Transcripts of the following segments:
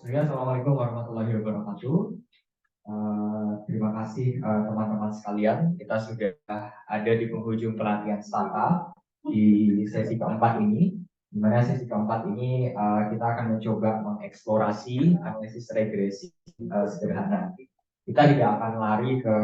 Ya, Assalamualaikum warahmatullahi wabarakatuh. Terima kasih teman-teman sekalian. Kita sudah ada di penghujung pelatihan Stata di sesi keempat ini. Di mana sesi keempat ini kita akan mencoba mengeksplorasi analisis regresi sederhana. Kita tidak akan lari ke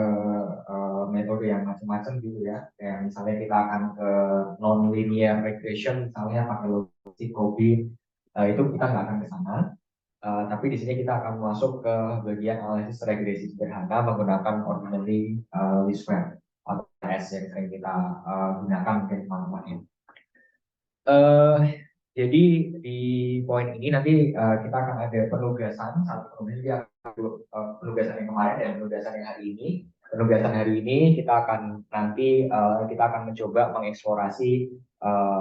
metode yang macam-macam gitu ya. Kayak misalnya kita akan ke non-linear regression, misalnya pakai logistik Robin. Itu kita nggak akan ke sana. Tapi di sini kita akan masuk ke bagian analisis regresi sederhana menggunakan ordinary least square atau S yang sering kita gunakan mungkin teman-teman ini. Jadi di poin ini nanti kita akan ada penugasan satu penugasan yang kemarin dan penugasan yang hari ini. Penugasan hari ini kita akan kita akan mencoba mengeksplorasi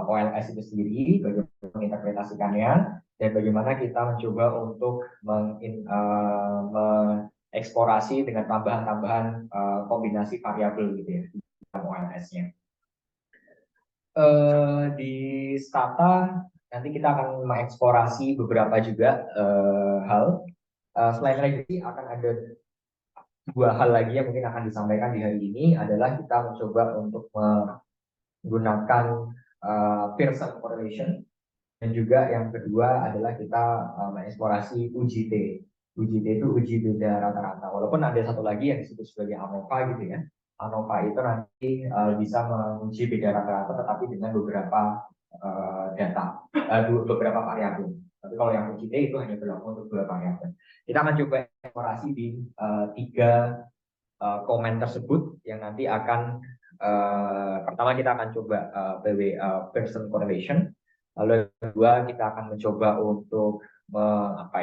OLS itu sendiri, bagaimana menginterpretasikannya, dan bagaimana kita mencoba untuk mengeksplorasi dengan tambahan-tambahan kombinasi variabel gitu ya di OLS-nya. Di Stata nanti kita akan mengeksplorasi beberapa juga hal. Selain regresi akan ada dua hal lagi yang mungkin akan disampaikan di hari ini adalah kita mencoba untuk menggunakan Pearson correlation. Dan juga yang kedua adalah kita mengeksplorasi UJT. UJT itu uji beda rata-rata. Walaupun ada satu lagi yang disebut sebagai ANOVA gitu ya. ANOVA itu nanti bisa menguji beda rata-rata tetapi dengan beberapa beberapa variabel. Tapi kalau yang UJT itu hanya berlaku untuk dua variabel. Kita akan coba eksplorasi di tiga komen tersebut yang nanti akan pertama kita akan coba Pearson correlation. Lalu yang kedua kita akan mencoba untuk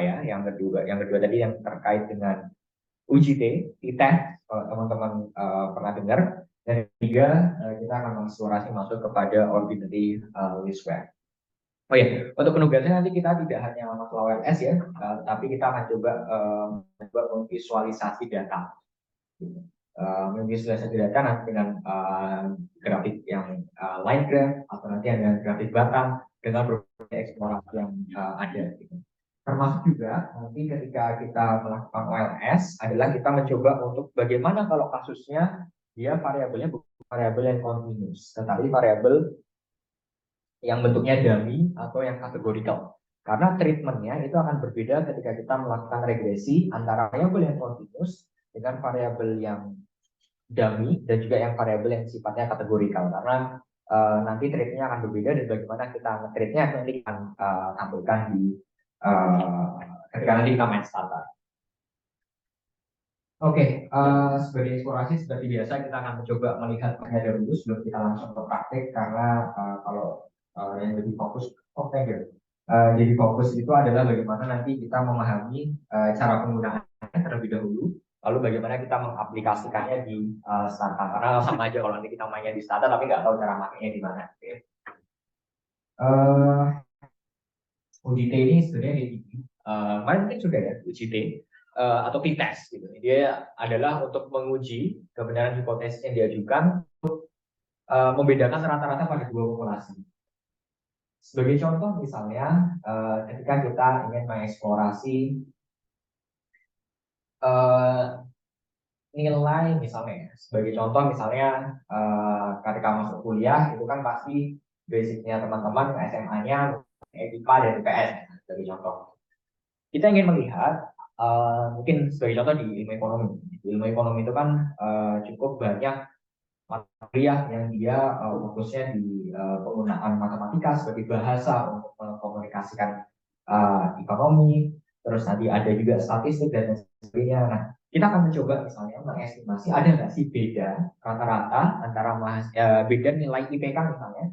yang kedua tadi yang terkait dengan UJT, t-test kalau teman-teman pernah dengar. Dan ketiga kita akan mengeksplorasi masuk kepada ordinary least square. Oh ya, untuk penugasannya nanti kita tidak hanya masalah OLS ya, tapi kita akan coba memvisualisasi data. Memvisualisasi data nanti dengan grafik yang line graph atau nanti ada grafik batang dengan berbagai eksplorasi yang ada gitu. Termasuk juga nanti ketika kita melakukan OLS adalah kita mencoba untuk bagaimana kalau kasusnya dia variabelnya bukan variabel yang continuous tetapi variabel yang bentuknya dummy atau yang kategorikal. Karena treatmentnya itu akan berbeda ketika kita melakukan regresi antara variabel yang continuous dengan variabel yang dummy dan juga yang variabel yang sifatnya kategorikal. Karena nanti treatmentnya akan berbeda dan bagaimana kita nge-treatnya nanti akan tampilkan di ketika nanti kita main starter. Oke, sebagai eksplorasi seperti biasa kita akan mencoba melihat pengajar dulu sebelum kita langsung ke praktik karena kalau yang lebih fokus, jadi fokus itu adalah bagaimana nanti kita memahami cara penggunaannya terlebih dahulu, lalu bagaimana kita mengaplikasikannya di Stata. Karena sama aja kalau nanti kita mainnya di Stata tapi nggak tahu cara makainya di mana. UJT ini sebenarnya kemarin mungkin sudah ya UJT atau t-test gitu. Dia adalah untuk menguji kebenaran hipotesis yang diajukan untuk membedakan rata-rata pada dua populasi. Sebagai contoh misalnya ketika kita ingin mengeksplorasi nilai misalnya ya. Sebagai contoh misalnya ketika masuk kuliah itu kan pasti basicnya teman-teman SMA-nya IPA dan IPS sebagai contoh. Kita ingin melihat mungkin sebagai contoh di ilmu ekonomi. Di ilmu ekonomi itu kan cukup banyak mata kuliah yang dia fokusnya di penggunaan matematika sebagai bahasa untuk mengkomunikasikan ekonomi. Terus nanti ada juga statistik dan sebagainya. Nah, kita akan mencoba misalnya mengestimasi ada nggak sih beda rata-rata antara beda nilai IPK misalnya,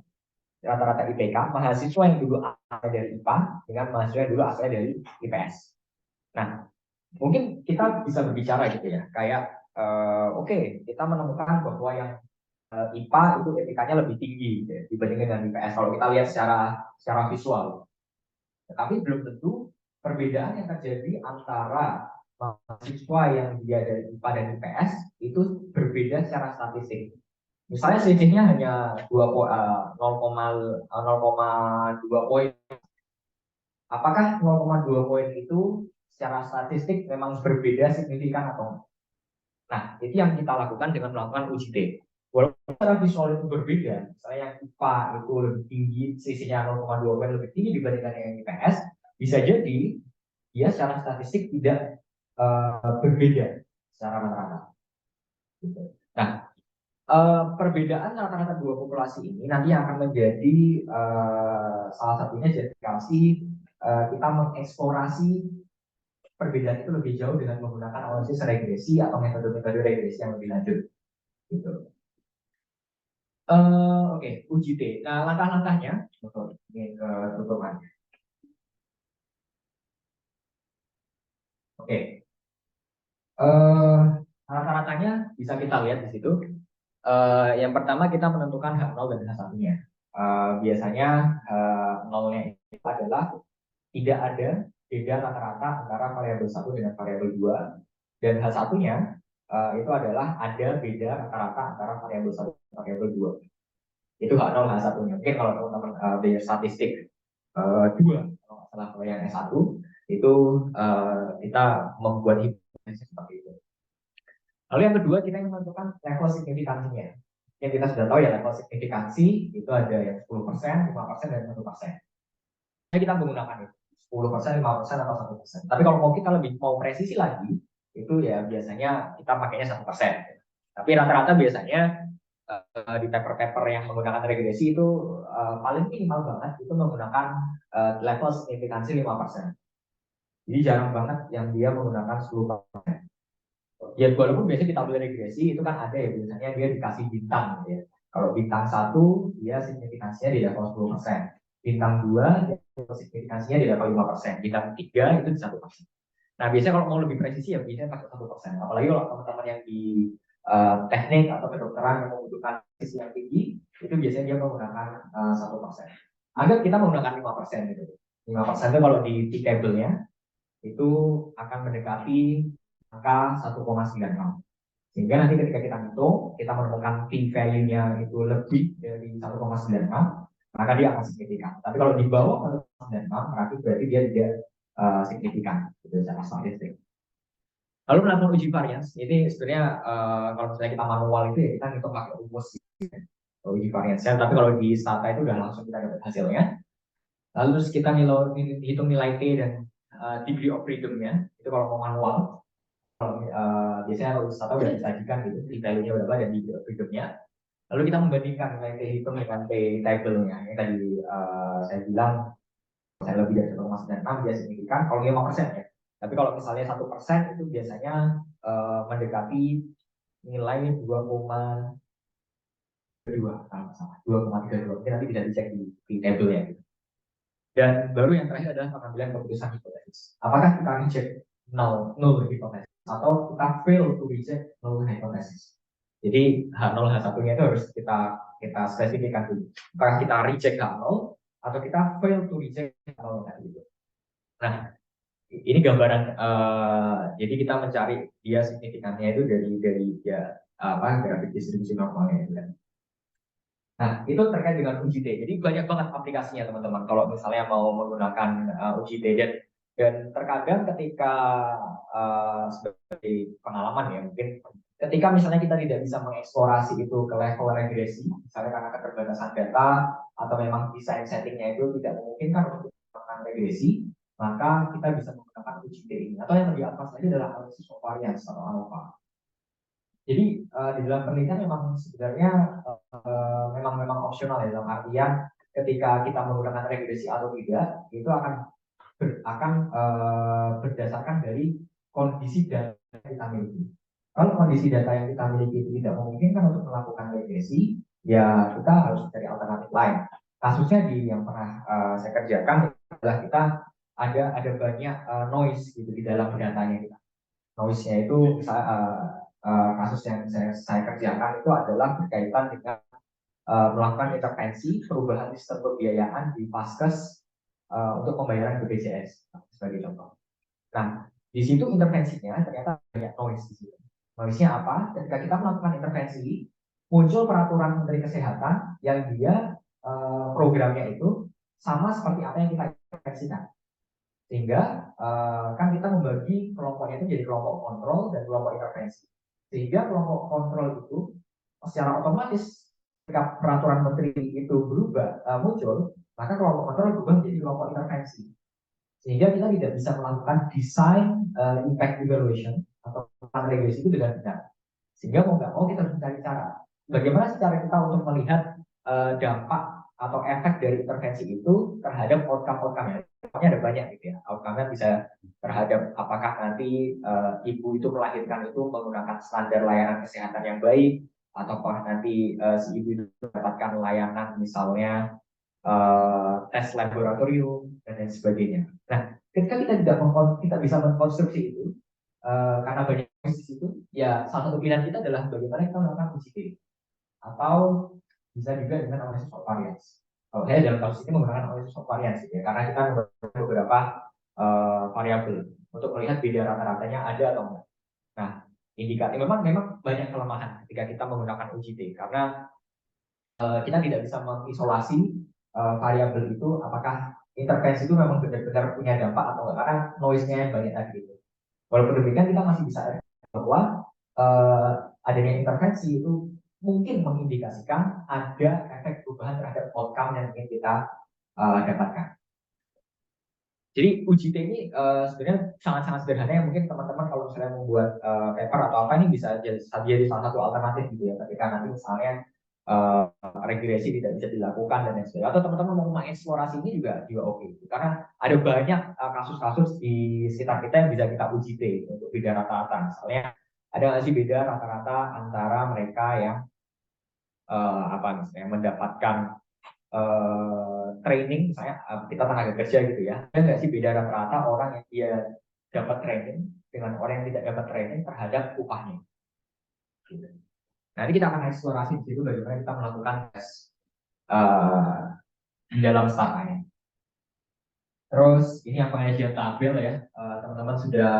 rata-rata IPK mahasiswa yang dulu asal dari IPA dengan mahasiswa yang dulu asal dari IPS. Nah, mungkin kita bisa berbicara gitu ya, kayak oke, kita menemukan bahwa yang IPA itu IPK-nya lebih tinggi gitu ya, dibandingkan dengan IPS kalau kita lihat secara visual. Tetapi belum tentu perbedaan yang terjadi antara mahasiswa yang dia dari IPA dan IPS itu berbeda secara statistik. Misalnya selisihnya hanya 0,2 poin. Apakah 0,2 poin itu secara statistik memang berbeda signifikan atau enggak. Nah, itu yang kita lakukan dengan melakukan uji T. Walaupun secara visual itu berbeda, misalnya yang IPA itu lebih tinggi, sisinya 0,2 poin lebih tinggi dibandingkan yang IPS, bisa jadi dia secara statistik tidak berbeda secara rata-rata. Gitu. Nah, perbedaan rata-rata dua populasi ini nanti akan menjadi salah satunya justifikasi kita mengeksplorasi perbedaan itu lebih jauh dengan menggunakan analisis regresi atau metode-metode regresi yang lebih lanjut. Gitu. Oke, uji T. Nah, langkah-langkahnya, ini ketutupan. Oke, rata-ratanya bisa kita lihat di situ. Yang pertama kita menentukan H0 dan H1-nya. Biasanya H0-nya itu adalah tidak ada beda rata-rata antara variabel 1 dengan variabel 2, dan H1-nya itu adalah ada beda rata-rata antara variabel 1 dan variabel 2. Itu H0 H1-nya. Mungkin kalau teman-teman belajar statistik 2, kalau yang S1 itu kita membuat hipotesis seperti itu. Lalu yang kedua kita ingin menentukan level signifikansinya. Yang kita sudah tahu ya level signifikansi itu ada yang 10%, 5%, dan 1%. Nah, kita menggunakan itu 10%, 5%, atau 1%. Tapi kalau mau kita lebih mau presisi lagi, itu ya biasanya kita pakainya 1%. Tapi rata-rata biasanya di paper-paper yang menggunakan regresi itu paling minimal banget itu menggunakan level signifikansi 5%. Jadi jarang banget yang dia menggunakan 10%. Ya walaupun biasanya kita beli regresi itu kan ada ya biasanya dia dikasih bintang gitu ya. Kalau bintang 1 dia signifikansinya di level 10%. Bintang 2 dia signifikansinya di level 5%. Bintang 3 itu di 1%. Nah biasanya kalau mau lebih presisi ya biasanya pakai 1%. Apalagi kalau teman-teman yang di teknik atau kedokteran yang membutuhkan presisi yang tinggi itu biasanya dia menggunakan 1%. Anggap kita menggunakan 5% gitu. 5% itu kalau di T-table-nya itu akan mendekati angka 1,96. Sehingga nanti ketika kita hitung, kita menemukan p-value-nya itu lebih dari 1,96, maka dia akan signifikan. Tapi kalau di bawah 1,96, berarti dia tidak signifikan gitu, secara statistik. Lalu melakukan uji varians, ini sebenarnya kalau misalnya kita manual itu ya kita ngitung pakai rumus uji variansnya, tapi kalau di Stata itu udah langsung kita dapat hasilnya. Lalu terus kita hitung nilai T dan degree of freedom-nya, itu kalau mau manual. Biasanya kalau wisata udah disajikan gitu, detailnya berapa dan di freedom-nya. Lalu kita membandingkan nilai T hitung dengan T table-nya. Yang tadi saya bilang saya lebih dari 1,96 dia signifikan kalau 5% ya. Tapi kalau misalnya 1% itu biasanya mendekati nilai 2,32 kalau salah 2,32. Mungkin nanti bisa dicek di table-nya gitu. Dan baru yang terakhir adalah pengambilan keputusan hipotesis. Apakah kita reject null hipotesis atau kita fail to reject null hypothesis. Jadi H0 H1-nya itu harus kita spesifikkan dulu. Apakah kita reject H0 atau kita fail to reject H0 gitu. Nah, ini gambaran jadi kita mencari dia signifikannya itu dari dia grafik distribusi normalnya itu kan. Nah, itu terkait dengan uji T. Jadi banyak banget aplikasinya teman-teman. Kalau misalnya mau menggunakan uji T dan terkadang ketika sebagai pengalaman ya mungkin ketika misalnya kita tidak bisa mengeksplorasi itu ke level regresi, misalnya karena keterbatasan data atau memang desain settingnya itu tidak memungkinkan untuk melakukan regresi, maka kita bisa menggunakan uji T ini. Atau yang lebih advance lagi adalah analisis covariance atau ANOVA. Jadi di dalam penelitian memang sebenarnya memang opsional ya dalam artian ketika kita menggunakan regresi atau tidak itu akan berdasarkan dari kondisi data yang kita miliki. Kalau kondisi data yang kita miliki itu tidak memungkinkan untuk melakukan regresi, ya kita harus mencari alternatif lain. Kasusnya yang pernah saya kerjakan adalah kita ada banyak noise gitu di dalam datanya kita. Noise-nya itu kasus yang saya kerjakan itu adalah berkaitan dengan melakukan intervensi perubahan sistem pembiayaan di Vaskes untuk pembayaran BPJS sebagai contoh. Nah, di situ intervensinya ternyata banyak noise di situ. Noise-nya apa? Ketika kita melakukan intervensi, muncul peraturan Menteri Kesehatan yang dia programnya itu sama seperti apa yang kita intervensikan. Sehingga kan kita membagi kelompoknya itu jadi kelompok kontrol dan kelompok intervensi. Sehingga kelompok kontrol itu secara otomatis ketika peraturan menteri itu berubah muncul, maka kelompok kontrol berubah menjadi kelompok intervensi. Sehingga kita tidak bisa melakukan desain impact evaluation atau regresi itu dengan benar. Sehingga mau nggak mau kita harus mencari cara. Bagaimana sih cara kita untuk melihat dampak atau efek dari intervensi itu terhadap outcome-outcome-nya? Outcome-nya ada banyak gitu ya. Outcome-nya bisa terhadap apakah nanti ibu itu melahirkan itu menggunakan standar layanan kesehatan yang baik, ataukah nanti si ibu itu mendapatkan layanan misalnya tes laboratorium dan lain sebagainya. Nah, ketika kita bisa mengkonstruksi itu, karena banyak di situ, ya salah satu pilihan kita adalah bagaimana kita melakukan uji klinik atau bisa juga dengan analisis of variance. Kalau saya dalam kasus ini menggunakan analisis of variance ya, karena kita menggunakan beberapa variabel untuk melihat beda rata-ratanya ada atau enggak. Nah, indikator memang banyak kelemahan ketika kita menggunakan UGT karena kita tidak bisa mengisolasi variabel itu apakah intervensi itu memang benar-benar punya dampak atau enggak karena noise-nya yang banyak tadi itu. Walaupun demikian kita masih bisa bahwa adanya intervensi itu mungkin mengindikasikan ada efek perubahan terhadap outcome yang ingin kita dapatkan. Jadi uji T ini sebenarnya sangat-sangat sederhana ya, mungkin teman-teman kalau misalnya membuat paper atau apa ini bisa jadi salah satu alternatif gitu ya ketika nanti misalnya regresi tidak bisa dilakukan dan lain sebagainya, atau teman-teman mau mengeksplorasi ini juga oke gitu. Karena ada banyak kasus-kasus di sekitar kita yang bisa kita uji T untuk beda rata-rata. Misalnya ada nggak sih beda rata-rata antara mereka yang misalnya mendapatkan training, misalnya kita tenaga kerja gitu ya, ada nggak sih beda rata-rata orang yang dia dapat training dengan orang yang tidak dapat training terhadap upahnya gitu. Nanti kita akan eksplorasi di situ bagaimana kita melakukan tes di dalam startnya. Terus ini yang pengajian tabel ya, teman-teman sudah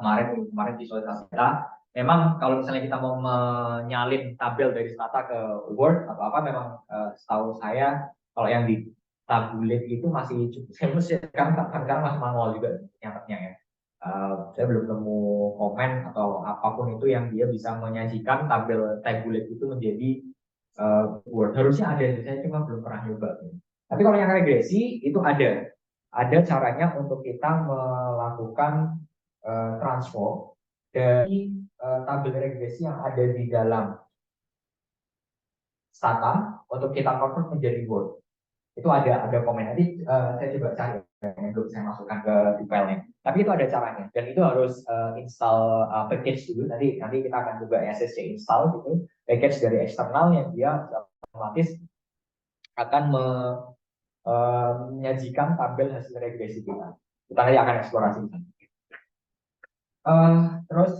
kemarin visualisasi kita. Memang kalau misalnya kita mau menyalin tabel dari Stata ke Word atau apa, memang setahu saya kalau yang di tabulet itu masih cukup famous ya, sekarang masih manual juga nyatetnya ya. Saya belum nemu komen atau apapun itu yang dia bisa menyajikan tabel tabulet itu menjadi Word. Harusnya ada, saya cuma belum pernah nyoba. Tapi kalau yang regresi itu ada caranya untuk kita melakukan transform dari tabel regresi yang ada di dalam Stata untuk kita convert menjadi Word. Itu ada komen nanti saya coba cari yang belum saya masukkan ke filenya. Tapi itu ada caranya dan itu harus install package dulu. Nanti kita akan coba SSC install gitu package dari eksternal yang dia otomatis akan menyajikan tabel hasil regresi kita. Kita nanti akan eksplorasi. Terus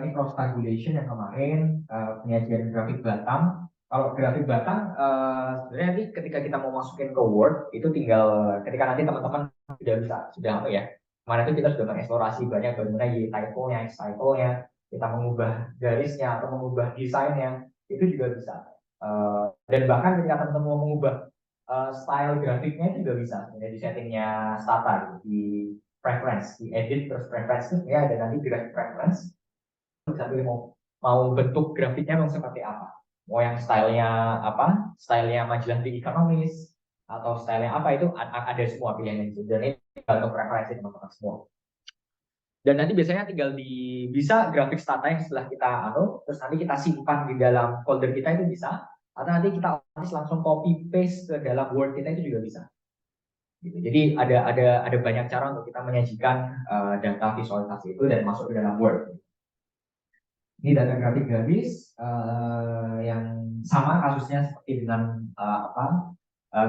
ini cross tabulation yang kemarin penyajian grafik batang. Kalau grafik batang sebenarnya nanti ketika kita mau masukin ke Word itu tinggal ketika nanti teman-teman sudah apa ya. Kemarin itu kita sudah mengeksplorasi banyak bagaimana Y-title-nya, X-title-nya, kita mengubah garisnya atau mengubah desainnya itu juga bisa. Dan bahkan ketika teman-teman mau mengubah style grafiknya juga bisa di settingnya Stata gitu, di preference, di edit terus preference itu ya ada nanti graphic preference. Bisa pilih mau bentuk grafiknya mau seperti apa, mau yang stylenya apa, stylenya majalah The Economist atau stylenya apa itu ada semua pilihannya itu dan ini tinggal preferensi teman-teman semua. Dan nanti biasanya tinggal bisa grafik Stata yang setelah kita terus nanti kita simpan di dalam folder kita itu bisa, atau nanti kita langsung copy paste ke dalam Word kita itu juga bisa. Gitu. Jadi ada banyak cara untuk kita menyajikan data visualisasi itu dan masuk ke dalam Word. Ini data grafik garis yang sama kasusnya seperti dengan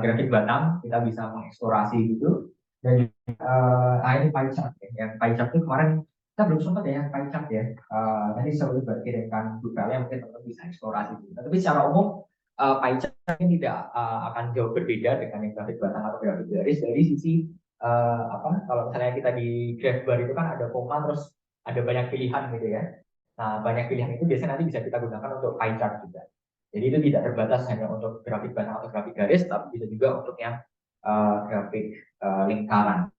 grafik batang, kita bisa mengeksplorasi gitu. Dan ini pie chart ya. Yang pie chart itu kemarin kita belum sempat ya yang pie chart ya. Nanti saya coba kirimkan file mungkin teman-teman bisa eksplorasi gitu. Tapi secara umum pie chart ini tidak akan jauh berbeda dengan yang grafik batang atau grafik garis dari sisi kalau misalnya kita di graph bar itu kan ada koma terus ada banyak pilihan gitu ya. Nah, banyak pilihan itu biasanya nanti bisa kita gunakan untuk pie chart juga. Jadi itu tidak terbatas hanya untuk grafik batang atau grafik garis, tapi bisa juga untuk yang grafik lingkaran.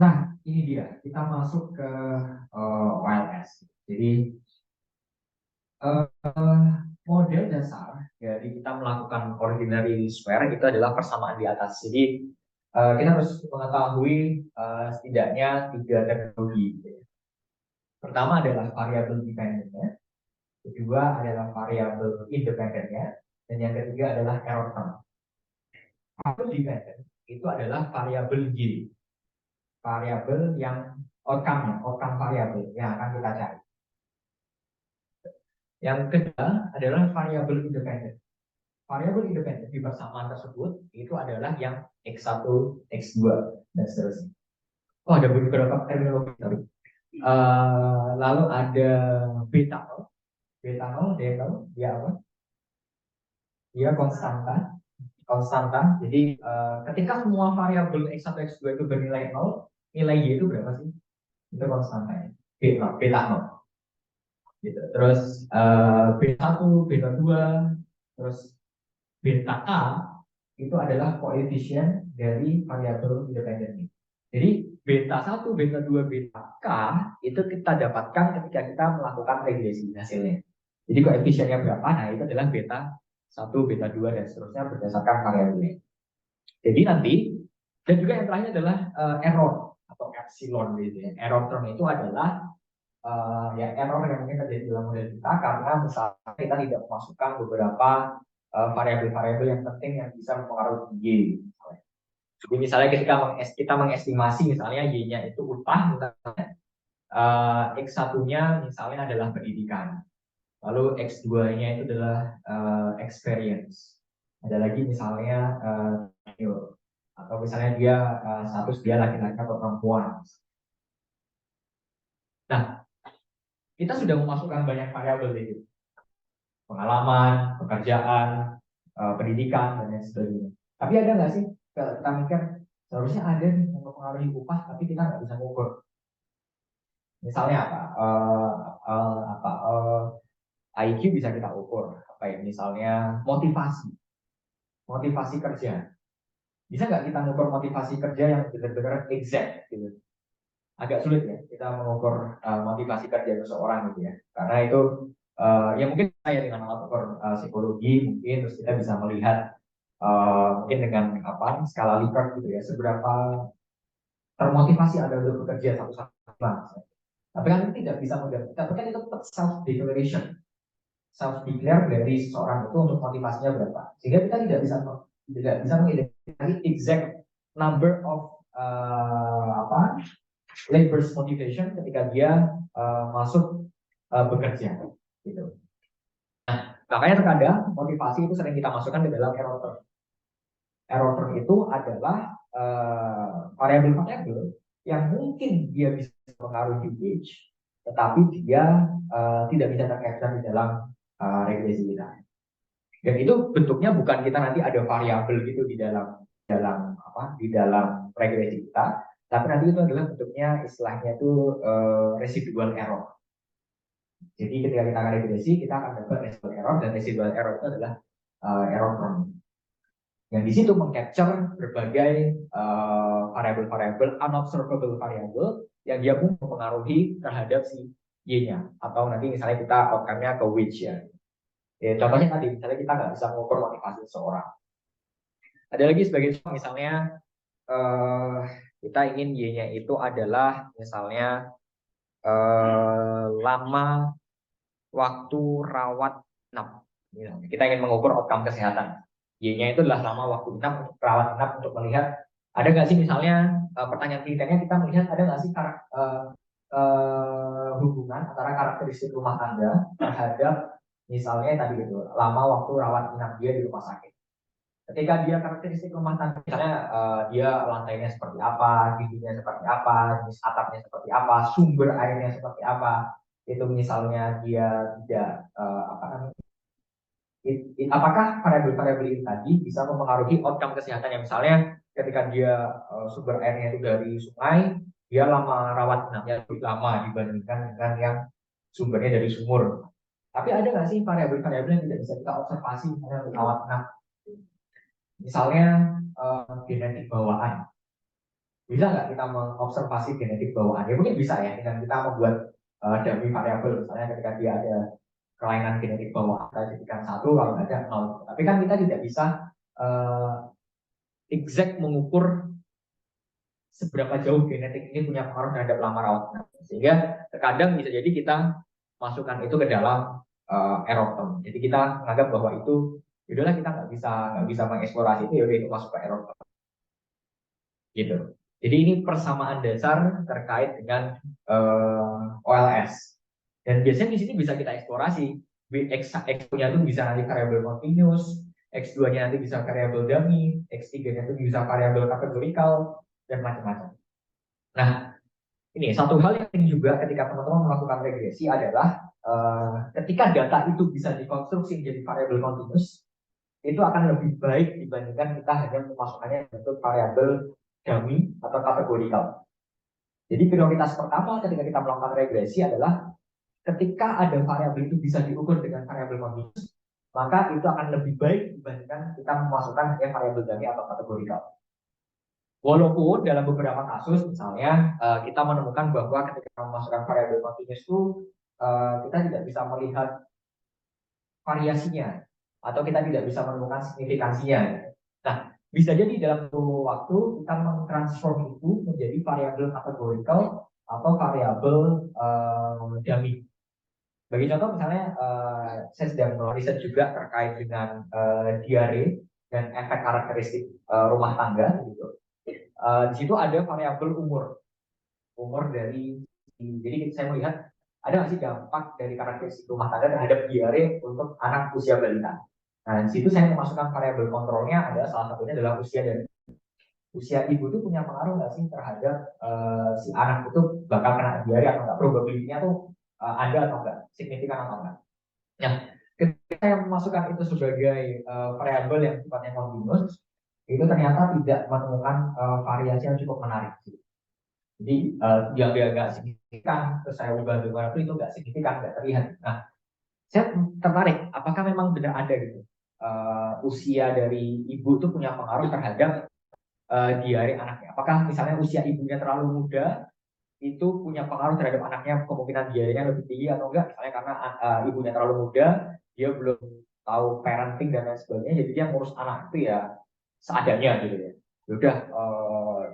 Nah, ini dia, kita masuk ke OLS. Jadi model dasar dari kita melakukan ordinary square itu adalah persamaan di atas. Jadi kita harus mengetahui setidaknya 3 teknologi. Pertama adalah variabel dependentnya, kedua adalah variabel independennya, dan yang ketiga adalah error term. Variabel dependent itu adalah variabel Y, variabel yang outcome variabel yang akan kita cari. Yang kedua adalah variabel independen. Variabel independen di persamaan tersebut itu adalah yang X1, X2, dan seterusnya. Oh, ada beberapa terminologi. Lalu ada beta 0. Beta 0, dia apa? Dia konstanta. Jadi ketika semua variabel X1, X2 itu bernilai 0, nilai Y itu berapa sih? Itu konstantanya. Beta 0. Gitu. Terus B1, B2, terus beta K itu adalah koefisien dari variabel independen ini. Jadi beta 1, beta 2, beta K itu kita dapatkan ketika kita melakukan regresi hasilnya. Jadi koefisiennya berapa? Nah, itu adalah beta 1, beta 2, dan seterusnya berdasarkan variabelnya. Jadi nanti, dan juga yang terakhir adalah error atau epsilon gitu ya. Error term itu adalah ya error yang mungkin terjadi dalam model kita karena misalnya kita tidak memasukkan beberapa variabel-variabel yang penting yang bisa mempengaruhi Y. Jadi misalnya kita mengestimasi misalnya Y-nya itu upah, misalnya X1-nya misalnya adalah pendidikan, lalu X2-nya itu adalah experience. Ada lagi misalnya atau misalnya dia status dia laki-laki atau perempuan. Nah, kita sudah memasukkan banyak variabel itu, pengalaman, pekerjaan, pendidikan, dan lain sebagainya. Tapi ada nggak sih kita mikir seharusnya ada nih yang mempengaruhi upah, tapi kita nggak bisa mengukur. Misalnya apa? IQ bisa kita ukur. Apa ya? Misalnya motivasi kerja. Bisa nggak kita mengukur motivasi kerja yang benar-benar exact gitu? Agak sulit ya kita mengukur motivasi kerja seseorang gitu ya, karena itu ya mungkin saya dengan alat ukur psikologi mungkin terus kita bisa melihat mungkin dengan apa skala Likert gitu ya, seberapa termotivasi Anda untuk bekerja satu sama. Tapi kan itu tidak bisa mudah. Tapi kan itu tetap self declaration, self declare dari seseorang itu untuk motivasinya berapa. Sehingga kita tidak bisa mengidentifikasi exact number of labor's motivation ketika dia masuk bekerja gitu. Nah, makanya terkadang motivasi itu sering kita masukkan ke dalam error term. Error term itu adalah variabel-variabel yang mungkin dia bisa mengaruhi age, tetapi dia tidak bisa tercapture di dalam regresi kita. Dan itu bentuknya bukan kita nanti ada variabel gitu di dalam regresi kita, tapi nanti itu adalah bentuknya istilahnya itu residual error. Jadi ketika kita akan regresi, kita akan dapat residual error, dan residual error itu adalah error term. Yang di situ mengcapture berbagai variabel-variabel, unobservable variabel yang dia pun mempengaruhi terhadap si Y-nya. Atau nanti misalnya kita outcome-nya ke which ya. Contohnya tadi, misalnya kita nggak bisa mengukur motivasi seseorang. Ada lagi sebagai contoh, misalnya kita ingin Y-nya itu adalah misalnya lama waktu rawat inap. Kita ingin mengukur outcome kesehatan. Y-nya itu adalah lama waktu inap untuk rawat inap, untuk melihat ada nggak sih misalnya pertanyaan kliniknya kita melihat ada nggak sih hubungan antara karakteristik rumah tangga terhadap misalnya tadi gitu lama waktu rawat inap dia di rumah sakit. Ketika dia karakteristik rumah tangga, misalnya dia lantainya seperti apa, dindingnya seperti apa, jenis atapnya seperti apa, sumber airnya seperti apa, itu misalnya dia tidak apa namanya, apakah variabel-variabel ini tadi bisa mempengaruhi outcome kesehatannya. Misalnya ketika dia sumber airnya itu dari sungai, dia lama rawat inapnya lebih lama dibandingkan dengan yang sumbernya dari sumur. Tapi ada nggak sih variabel-variabel yang tidak bisa kita observasi misalnya untuk rawat inap? Misalnya genetik bawaan. Bisa nggak kita mengobservasi genetik bawaan? Ya mungkin bisa ya, dengan kita membuat dummy variabel, misalnya ketika dia ada kelainan genetik bawaan, kita jadikan 1, kalau nggak ada 0. Tapi kan kita tidak bisa exact mengukur seberapa jauh genetik ini punya pengaruh terhadap lama rawat. Sehingga terkadang bisa jadi kita masukkan itu ke dalam error term. Jadi kita menganggap bahwa itu yaudahlah, kita nggak bisa mengeksplorasi itu, yaudah itu masuk ke error term. Gitu. Jadi ini persamaan dasar terkait dengan OLS. Dan biasanya di sini bisa kita eksplorasi. X1-nya itu bisa nanti variabel continuous, X2-nya nanti bisa variabel dummy, X3-nya itu bisa variabel kategorikal, dan macam-macam. Nah, ini satu hal yang penting juga ketika teman-teman melakukan regresi adalah ketika data itu bisa dikonstruksi menjadi variabel continuous, itu akan lebih baik dibandingkan kita hanya memasukkannya untuk variabel dummy atau kategorikal. Jadi prioritas pertama ketika kita melakukan regresi adalah ketika ada variabel itu bisa diukur dengan variabel continuous, maka itu akan lebih baik dibandingkan kita memasukkan hanya variabel dummy atau kategorikal. Walaupun dalam beberapa kasus, misalnya kita menemukan bahwa ketika memasukkan variabel continuous itu kita tidak bisa melihat variasinya atau kita tidak bisa menemukan signifikansinya. Nah, bisa jadi dalam waktu kita mentransform itu menjadi variabel kategorikal atau variabel dummy. Bagi contoh misalnya saya sedang meriset juga terkait dengan diare dan efek karakteristik rumah tangga gitu. Di situ ada variabel umur dari, jadi saya melihat ada nggak sih dampak dari karakteristik rumah tangga terhadap diare untuk anak usia balita. Nah, di situ saya memasukkan variabel kontrolnya, ada salah satunya adalah usia ibu itu punya pengaruh nggak sih terhadap si anak itu bakal kena diare atau enggak, probabilitasnya tuh ada atau enggak, signifikan atau enggak. Nah, ketika saya memasukkan itu sebagai variabel yang sifatnya continuous, itu ternyata tidak menemukan variasi yang cukup menarik. Jadi yang dia nggak signifikan, terus saya ubah dengan itu nggak signifikan, nggak terlihat. Nah, saya tertarik, apakah memang benar ada gitu usia dari ibu itu punya pengaruh terhadap diare anaknya? Apakah misalnya usia ibunya terlalu muda itu punya pengaruh terhadap anaknya, kemungkinan diarenya lebih tinggi atau enggak? Misalnya karena ibunya terlalu muda, dia belum tahu parenting dan lain sebagainya, jadi dia ngurus anak itu ya seadanya gitu ya. Udah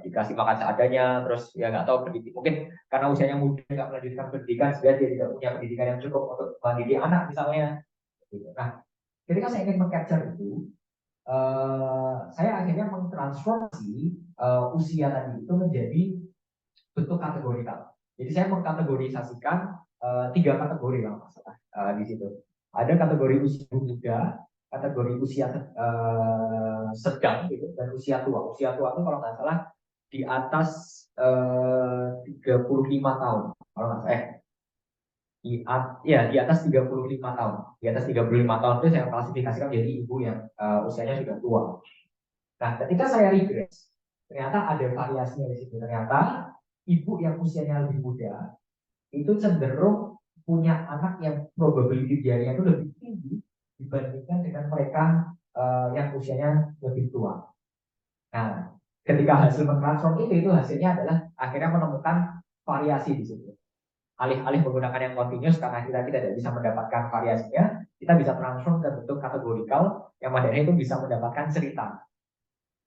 dikasih makan seadanya, terus ya nggak tahu pendidik, mungkin karena usianya muda nggak melanjutkan pendidikan sehingga dia tidak punya pendidikan yang cukup untuk mendidik anak misalnya. Gitu. Nah, ketika saya ingin mengcapture itu, saya akhirnya mentransformasi usia tadi itu menjadi bentuk kategorikal. Jadi saya mengkategorisasikan 3 kategori kalau nggak salah di situ. Ada kategori usia muda, kategori usia sedang gitu, dan usia tua. Usia tua itu kalau nggak salah di atas 35 tahun. Kalau nggak salah, di atas 35 tahun. Di atas 35 tahun itu saya klasifikasikan jadi ibu yang usianya sudah tua. Nah, ketika saya regress, ternyata ada variasinya di situ. Ternyata ibu yang usianya lebih muda itu cenderung punya anak yang probability diarenya itu lebih tinggi dibandingkan dengan mereka yang usianya lebih tua. Nah, ketika hasil mentransform itu hasilnya adalah akhirnya menemukan variasi di situ. Alih-alih menggunakan yang continuous karena kita tidak bisa mendapatkan variasinya, kita bisa transform ke bentuk kategorikal yang mana itu bisa mendapatkan cerita.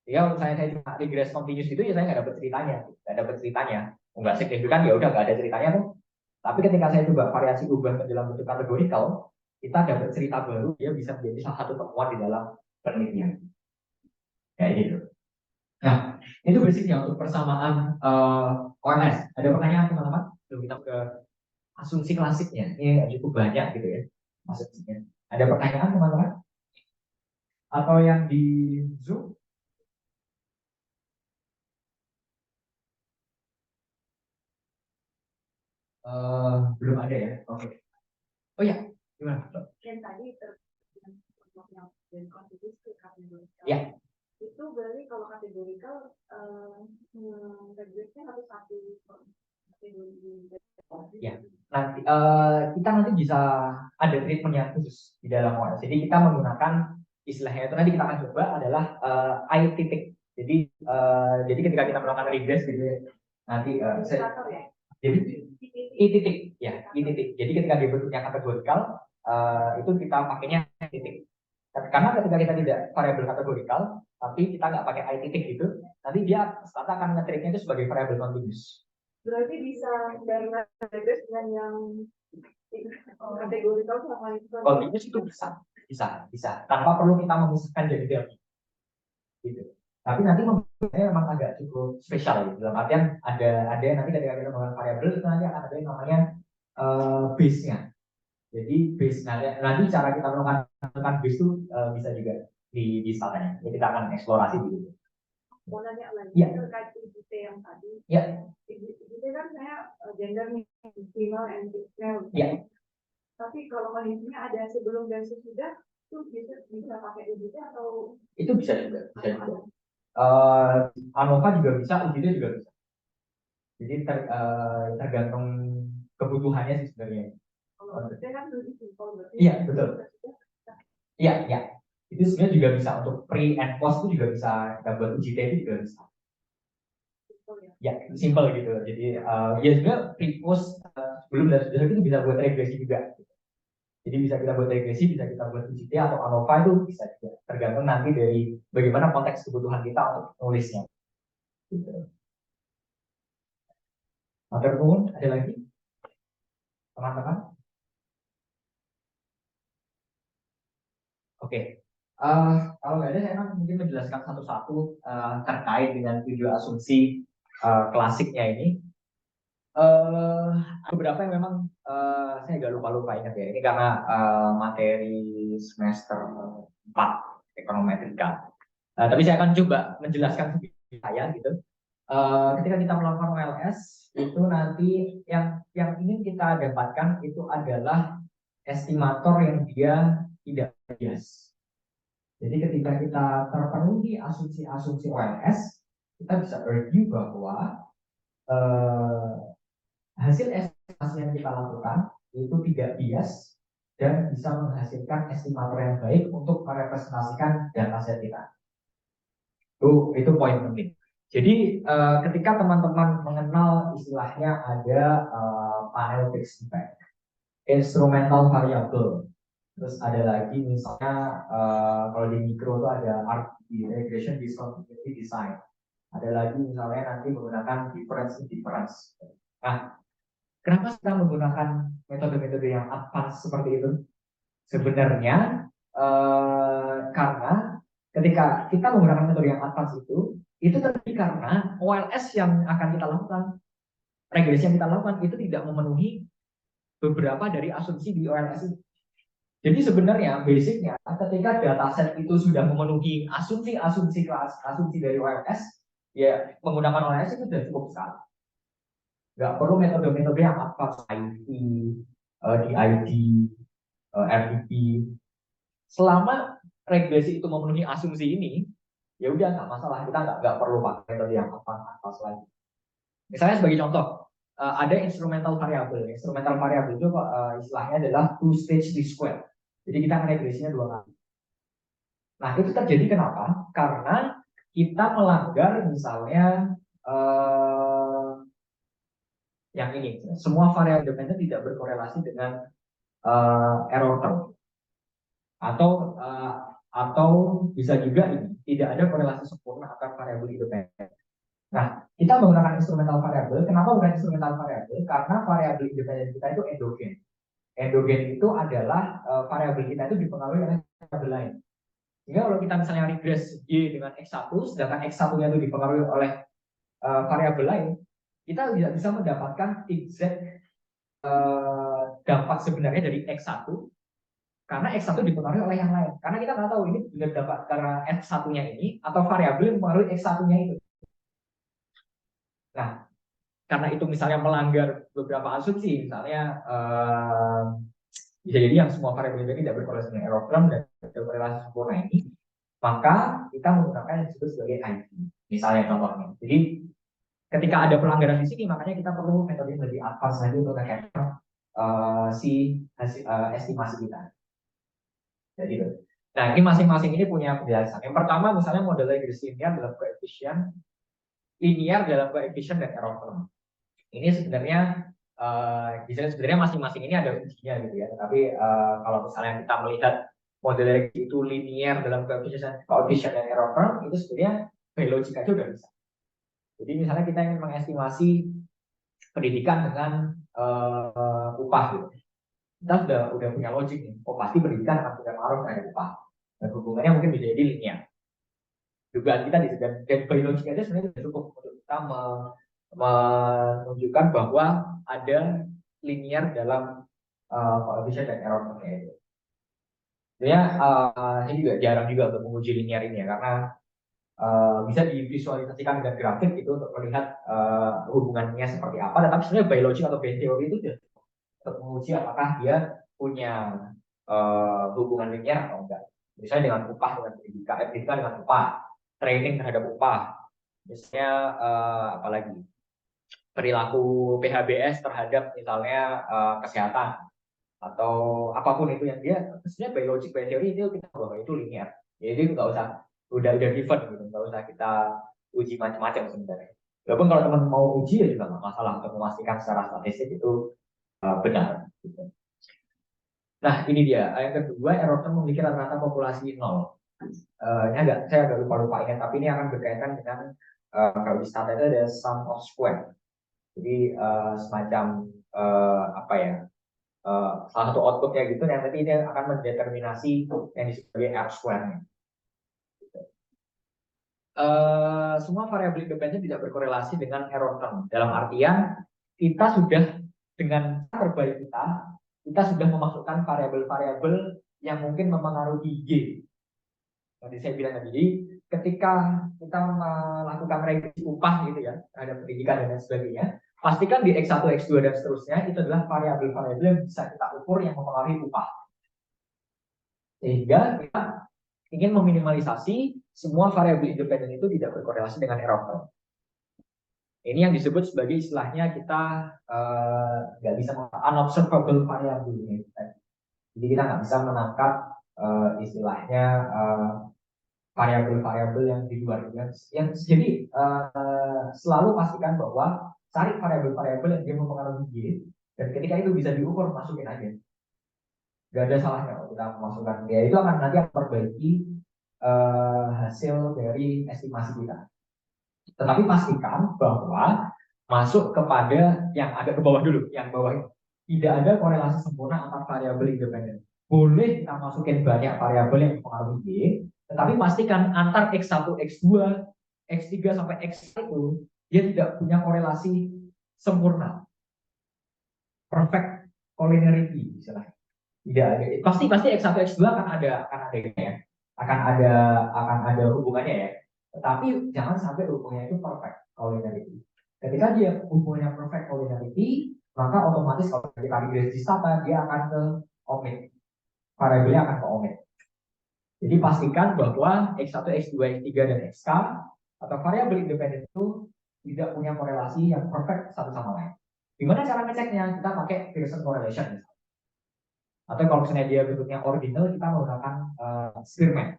Ya kalau saya cuma regress continuous itu ya saya nggak dapat ceritanya, nggak signifikan ya udah nggak ada ceritanya tuh. Tapi ketika saya coba variasi ubah ke dalam bentuk kategorikal, kita dapat cerita baru, dia bisa menjadi salah satu temuan di dalam penelitian. Kayak gitu. Nah, itu basicnya untuk persamaan OLS. Ada pertanyaan teman-teman? Sebelum kita ke asumsi klasiknya, ini cukup banyak gitu ya maksudnya. Ada pertanyaan teman-teman? Atau yang di Zoom? Belum ada ya? Oke. Oh ya, gimana? Yang tadi yang dari kontribusi ke kategorikal. Ya. Itu berarti kalau kategorikal regressnya harus satu kategori. Ya. Nanti kita nanti bisa ada treatment yang khusus di dalam OS. Jadi kita menggunakan istilahnya itu nanti kita akan coba adalah I titik. Jadi ketika kita melakukan regress gitu ya, nanti Indikator ya. jadi i titik ya, i titik. Jadi ketika dia bentuknya kategorikal, itu kita pakainya i titik. Karena ketika kita tidak variabel kategorikal, tapi kita nggak pakai i titik gitu, nanti dia Stata akan nge-treatnya itu sebagai variabel continuous. Berarti bisa dengan regress dengan yang kategorikal sama itu. Continuous itu bisa tanpa perlu kita memisahkan jadi delta gitu. Tapi nanti saya memang agak cukup spesial gitu. Dalam artian ada nanti ketika kita menggunakan variabel itu nanti akan ada yang namanya base-nya. Jadi base nanti cara kita melakukan base itu bisa juga di startnya. Jadi kita akan eksplorasi dulu. Mau nanya lagi terkait IGT yang tadi. Ya. IGT kan saya gendernya female and male. Ya. Tapi kalau kondisinya ada sebelum dan sesudah, itu bisa pakai IGT atau? Itu bisa juga. ANOVA juga bisa, UGT juga bisa. Jadi tergantung kebutuhannya sih sebenarnya. Iya betul. Iya. Itu sebenarnya juga bisa untuk pre and post itu juga bisa. Kita buat UGT itu juga bisa. Ya, simple gitu. Jadi ya sebenarnya pre post sebelum dan sesudah itu bisa buat regresi juga. Jadi bisa kita buat regresi, bisa kita buat UGT atau ANOVA itu bisa juga. Tergantung nanti dari bagaimana konteks kebutuhan kita untuk nulisnya. Gitu. Matur nuwun, ada lagi? Teman-teman? Oke. Kalau nggak ada, saya akan mungkin menjelaskan satu-satu terkait dengan tujuan asumsi klasiknya ini. Beberapa yang memang saya agak lupa ingat ya. Ini karena materi semester 4 ekonometrika. Tapi saya akan coba menjelaskan saya gitu. Ketika kita melakukan OLS itu nanti yang ingin kita dapatkan itu adalah estimator yang dia tidak bias. Jadi ketika kita terpenuhi asumsi-asumsi OLS, kita bisa argue bahwa hasil estimasi yang kita lakukan itu tidak bias dan bisa menghasilkan estimator yang baik untuk merepresentasikan dataset kita. Itu poin penting. Jadi ketika teman-teman mengenal istilahnya ada panel fixed effect, instrumental variable, terus ada lagi misalnya kalau di mikro itu ada RDD, regression discontinuity design, ada lagi misalnya nanti menggunakan difference indifference. Nah, kenapa kita menggunakan metode-metode yang advance seperti itu? Sebenarnya karena ketika kita menggunakan metode yang advance itu terjadi karena OLS yang akan kita lakukan, regresi yang kita lakukan itu tidak memenuhi beberapa dari asumsi di OLS itu. Jadi sebenarnya basicnya ketika dataset itu sudah memenuhi asumsi dari OLS, ya menggunakan OLS itu sudah cukup sekali. Nggak perlu metode-metode yang advance, IT, DID, RDP. Selama regresi itu memenuhi asumsi ini, ya udah nggak masalah, kita nggak perlu pakai metode yang advance lagi. Misalnya sebagai contoh, ada instrumental variable. Instrumental variable itu istilahnya adalah two stage least square. Jadi kita regresinya 2 kali. Nah itu terjadi kenapa? Karena kita melanggar misalnya yang ini, semua variabel dependen tidak berkorelasi dengan error term. Atau bisa juga ini tidak ada korelasi sempurna antara variabel independen. Nah, kita menggunakan instrumental variable. Kenapa bukan instrumental variable? Karena variabel independen kita itu endogen. Endogen itu adalah variabel kita itu dipengaruhi oleh variabel lain. Sehingga kalau kita misalnya regress Y dengan X1, sedangkan X1-nya itu dipengaruhi oleh variabel lain, kita tidak bisa mendapatkan exact dampak sebenarnya dari X1 karena X1 dipengaruhi oleh yang lain. Karena kita nggak tahu ini benar dapat karena X1-nya ini atau variabel yang mempengaruhi X1-nya itu. Nah, karena itu misalnya melanggar beberapa asumsi, misalnya bisa jadi yang semua variabel ini tidak berkorelasi dengan error term dan tidak berkorelasi sempurna ini, maka kita menggunakan yang disebut sebagai IT. Misalnya contohnya. Jadi ketika ada pelanggaran di sini, makanya kita perlu metode yang lebih advance lagi untuk nge-capture si estimasi kita. Jadi itu. Nah, ini masing-masing ini punya penjelasan. Yang pertama, misalnya model regresi linear dalam koefisien, dan error term. Ini sebenarnya sebenarnya masing-masing ini ada ujinya gitu ya. Tapi kalau misalnya kita melihat model regresi itu linear dalam koefisien dan error term, itu sebenarnya by logic aja udah bisa. Jadi misalnya kita ingin mengestimasi pendidikan dengan upah gitu. Kita udah punya logik nih. Oh, pasti pendidikan akan punya pengaruh terhadap upah. Dan hubungannya mungkin bisa jadi linear. Dugaan kita di dan by logic aja sebenarnya sudah cukup untuk kita menunjukkan bahwa ada linear dalam koefisien dan error termnya itu. Sebenarnya ini juga jarang juga untuk menguji linear ini ya, karena bisa divisualisasikan dengan grafik itu untuk melihat hubungannya seperti apa. Tetapi sebenarnya by logic atau by theory itu sudah untuk menguji apakah dia punya hubungan linear atau enggak. Misalnya dengan upah dengan pendidikan dengan upah, training terhadap upah, misalnya apalagi perilaku PHBS terhadap misalnya kesehatan atau apapun itu yang dia sebenarnya by logic by theory itu kita bahwa itu linear. Jadi nggak usah udah given gitu, nggak usah kita uji macam-macam sebenarnya. Walaupun kalau teman mau uji ya juga nggak masalah untuk memastikan secara statistik itu benar. Gitu. Nah ini dia. Yang kedua, error term memiliki rata-rata populasi nol. Ini saya agak lupa ingat, tapi ini akan berkaitan dengan kalau di stata itu ada sum of square. Jadi semacam apa ya? Salah satu outputnya gitu, yang nanti ini akan mendeterminasi yang disebut sebagai R square-nya. Semua variabel independen tidak berkorelasi dengan error term. Dalam artian kita sudah dengan terbaik kita sudah memasukkan variabel-variabel yang mungkin mempengaruhi Y. Tadi saya bilang tadi, ketika kita melakukan regresi upah gitu ya terhadap pendidikan dan lain sebagainya, pastikan di X1, X2 dan seterusnya itu adalah variabel-variabel yang bisa kita ukur yang mempengaruhi upah. Sehingga kita ingin meminimalisasi semua variabel independen itu tidak berkorelasi dengan error term. Ini yang disebut sebagai istilahnya kita nggak bisa unobservable variable. Jadi kita nggak bisa menangkap istilahnya variabel-variabel yang di luar yang jadi selalu pastikan bahwa cari variabel-variabel yang dia mempengaruhi Y, dan ketika itu bisa diukur masukin aja, nggak ada salahnya kalau kita memasukkan dia, itu akan nanti akan memperbaiki hasil dari estimasi kita. Tetapi pastikan bahwa masuk kepada yang agak ke bawah dulu, yang bawah ini. Tidak ada korelasi sempurna antar variabel independen. Boleh kita masukin banyak variabel yang mempengaruhi Y, tetapi pastikan antar X1, X2, X3 sampai X itu dia tidak punya korelasi sempurna. Perfect collinearity istilahnya. Tidak ada. Pasti X1, X2 akan ada ya. Akan ada hubungannya ya. Tetapi jangan sampai hubungannya itu perfect collinearity. Ketika dia hubungannya perfect collinearity, maka otomatis kalau kita regresi stata dia akan ke omit. Variabelnya akan ke omit. Jadi pastikan bahwa X1, X2, X3, dan XK atau variabel independen itu tidak punya korelasi yang perfect satu sama lain. Gimana cara ngeceknya? Kita pakai Pearson correlation. Atau kalau misalnya dia bentuknya ordinal, kita menggunakan Spearman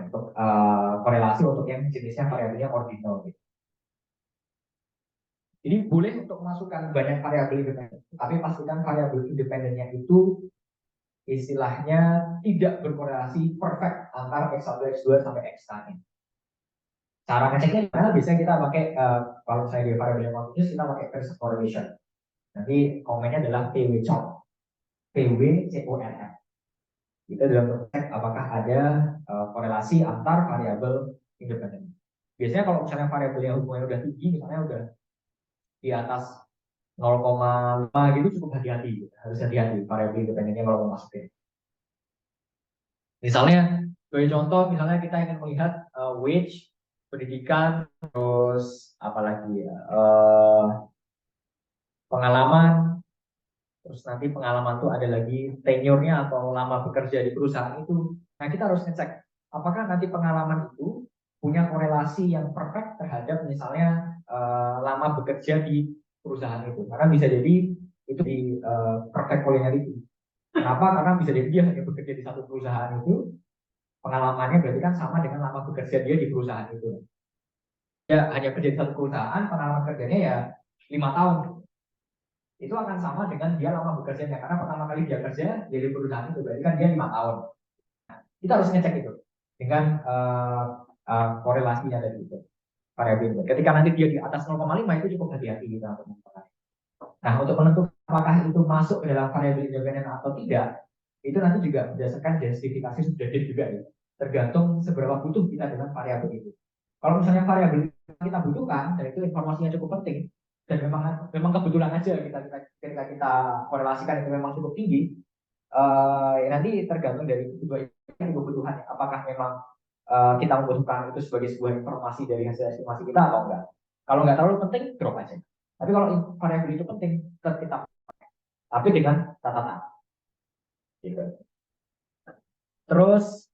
untuk korelasi untuk yang jenisnya variabelnya ordinal. Gitu. Jadi boleh untuk memasukkan banyak variabel independen, tapi pastikan variabel independennya itu istilahnya tidak berkorelasi perfect antara X1, X2 sampai X-nya. Cara ngeceknya gimana? Biasanya kita pakai kalau saya di variabel yang continuous kita pakai Pearson correlation. Nanti komennya adalah PWCON. PWCONF. Itu dalam cek apakah ada korelasi antar variabel independen. Biasanya kalau misalnya variabel yang hubungannya udah tinggi, misalnya udah di atas 0,5 gitu cukup hati-hati. Harus hati-hati variabel independennya kalau mau masukin. Misalnya, sebagai contoh, misalnya kita ingin melihat wage, pendidikan, terus apalagi ya, pengalaman, terus nanti pengalaman tuh ada lagi tenurnya atau lama bekerja di perusahaan itu. Nah kita harus ngecek apakah nanti pengalaman itu punya korelasi yang perfect terhadap misalnya lama bekerja di perusahaan itu. Karena bisa jadi itu di perfect collinearity. Kenapa? Karena bisa jadi dia hanya bekerja di satu perusahaan itu, pengalamannya berarti kan sama dengan lama bekerja dia di perusahaan itu. Dia hanya kerja di satu perusahaan, pengalaman kerjanya ya 5 tahun. Itu akan sama dengan dia lama bekerjanya, karena pertama kali dia kerja di perusahaan itu berarti kan dia 5 tahun. Kita harus ngecek itu dengan korelasinya tadi itu, variabel. Ketika nanti dia di atas 0,5 itu cukup hati-hati kita untuk menentukan. Nah, untuk menentukan apakah itu masuk ke dalam variabel independen atau tidak, itu nanti juga berdasarkan justifikasi subjektif juga ya. Tergantung seberapa butuh kita dengan variabel itu. Kalau misalnya variabel kita butuhkan dan itu informasinya cukup penting dan memang kebetulan aja ketika kita korelasikan itu memang cukup tinggi, nanti tergantung dari kedua kebutuhan. Apakah memang kita membutuhkan itu sebagai sebuah informasi dari hasil estimasi kita atau enggak. Kalau nggak terlalu penting, drop aja. Tapi kalau variabel itu penting, tetap kita tapi dengan catatan. Gitu. Terus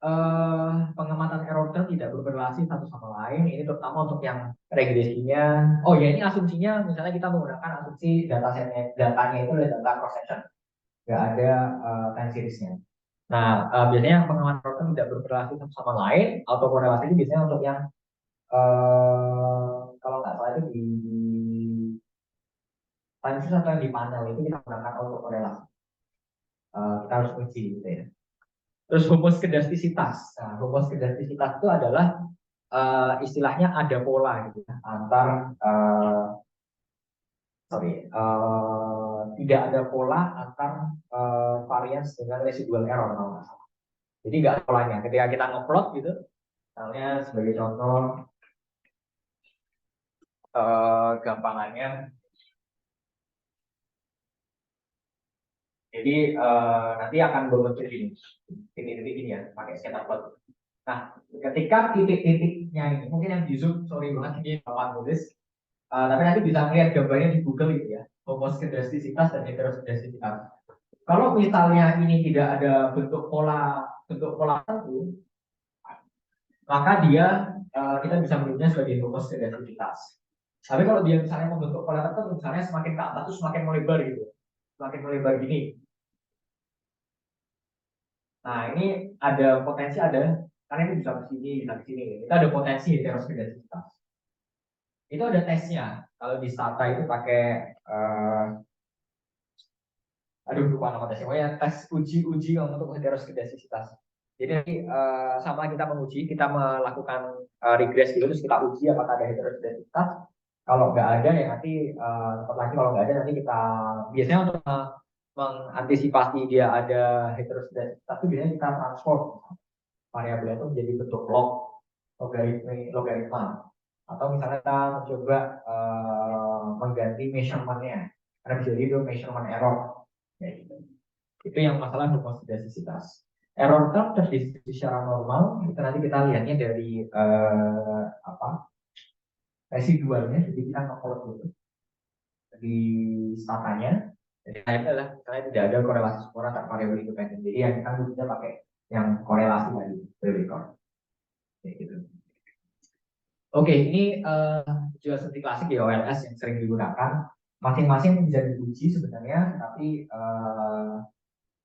pengamatan error term tidak berkorelasi satu sama lain. Ini terutama untuk yang regresinya. Oh ya, ini asumsinya misalnya kita menggunakan asumsi datanya itu adalah data cross section, nggak ada time seriesnya. Nah, biasanya yang pengamatan error term tidak berkorelasi satu sama lain, atau korelasi itu biasanya untuk yang kalau nggak salah itu di time series atau yang di panel itu kita gunakan untuk korelasi. Kita harus uji gitu ya. Terus homoskedastisitas. Nah, homoskedastisitas itu adalah istilahnya ada pola gitu ya, antar tidak ada pola antar varians dengan residual error kalau nggak salah. Jadi nggak ada polanya. Ketika kita ngeplot gitu, misalnya sebagai contoh gampangannya. Jadi nanti akan berbentuk ini, titik-titik ini ya, pakai scatter plot. Nah, ketika titik-titiknya ini, mungkin yang di zoom, sorry banget ini papan tulis, tapi nanti bisa melihat gambarnya di Google itu ya, homoskedastisitas dan heteroskedastisitas. Kalau misalnya ini tidak ada bentuk pola tertentu, maka dia kita bisa menyebutnya sebagai homoskedastisitas. Tapi kalau dia misalnya membentuk pola tertentu, misalnya semakin ke atas itu semakin melebar gitu, semakin melebar gini. Nah, ini ada potensi karena ini bisa ke sini, bisa ke sini. Itu ada potensi heteroskedastisitas. Itu ada tesnya. Kalau di Stata itu pakai aduh lupa nama tesnya, pokoknya tes uji untuk heteroskedastisitas. Jadi sama kita menguji, kita melakukan regres gitu, terus kita uji apakah ada heteroskedastisitas. Kalau nggak ada ya nanti tetap lagi, kalau nggak ada nanti kita biasanya untuk mengantisipasi dia ada heteroskedastisitas itu biasanya kita transform variabel itu menjadi bentuk log logaritma, atau misalnya kita mencoba mengganti measurementnya karena bisa jadi itu measurement error ya, gitu. Itu yang masalah homoskedastisitas. Error term terdistribusi secara normal itu nanti kita lihatnya dari residualnya. Jadi kita ngepelot dulu di statanya. Jadi adalah misalnya tidak ada korelasi skor antar variabel independen. Jadi yang kita butuhnya pakai yang korelasi tadi, record. Kayak gitu. Oke, ini juga seperti klasik ya, OLS yang sering digunakan. Masing-masing bisa diuji sebenarnya, tapi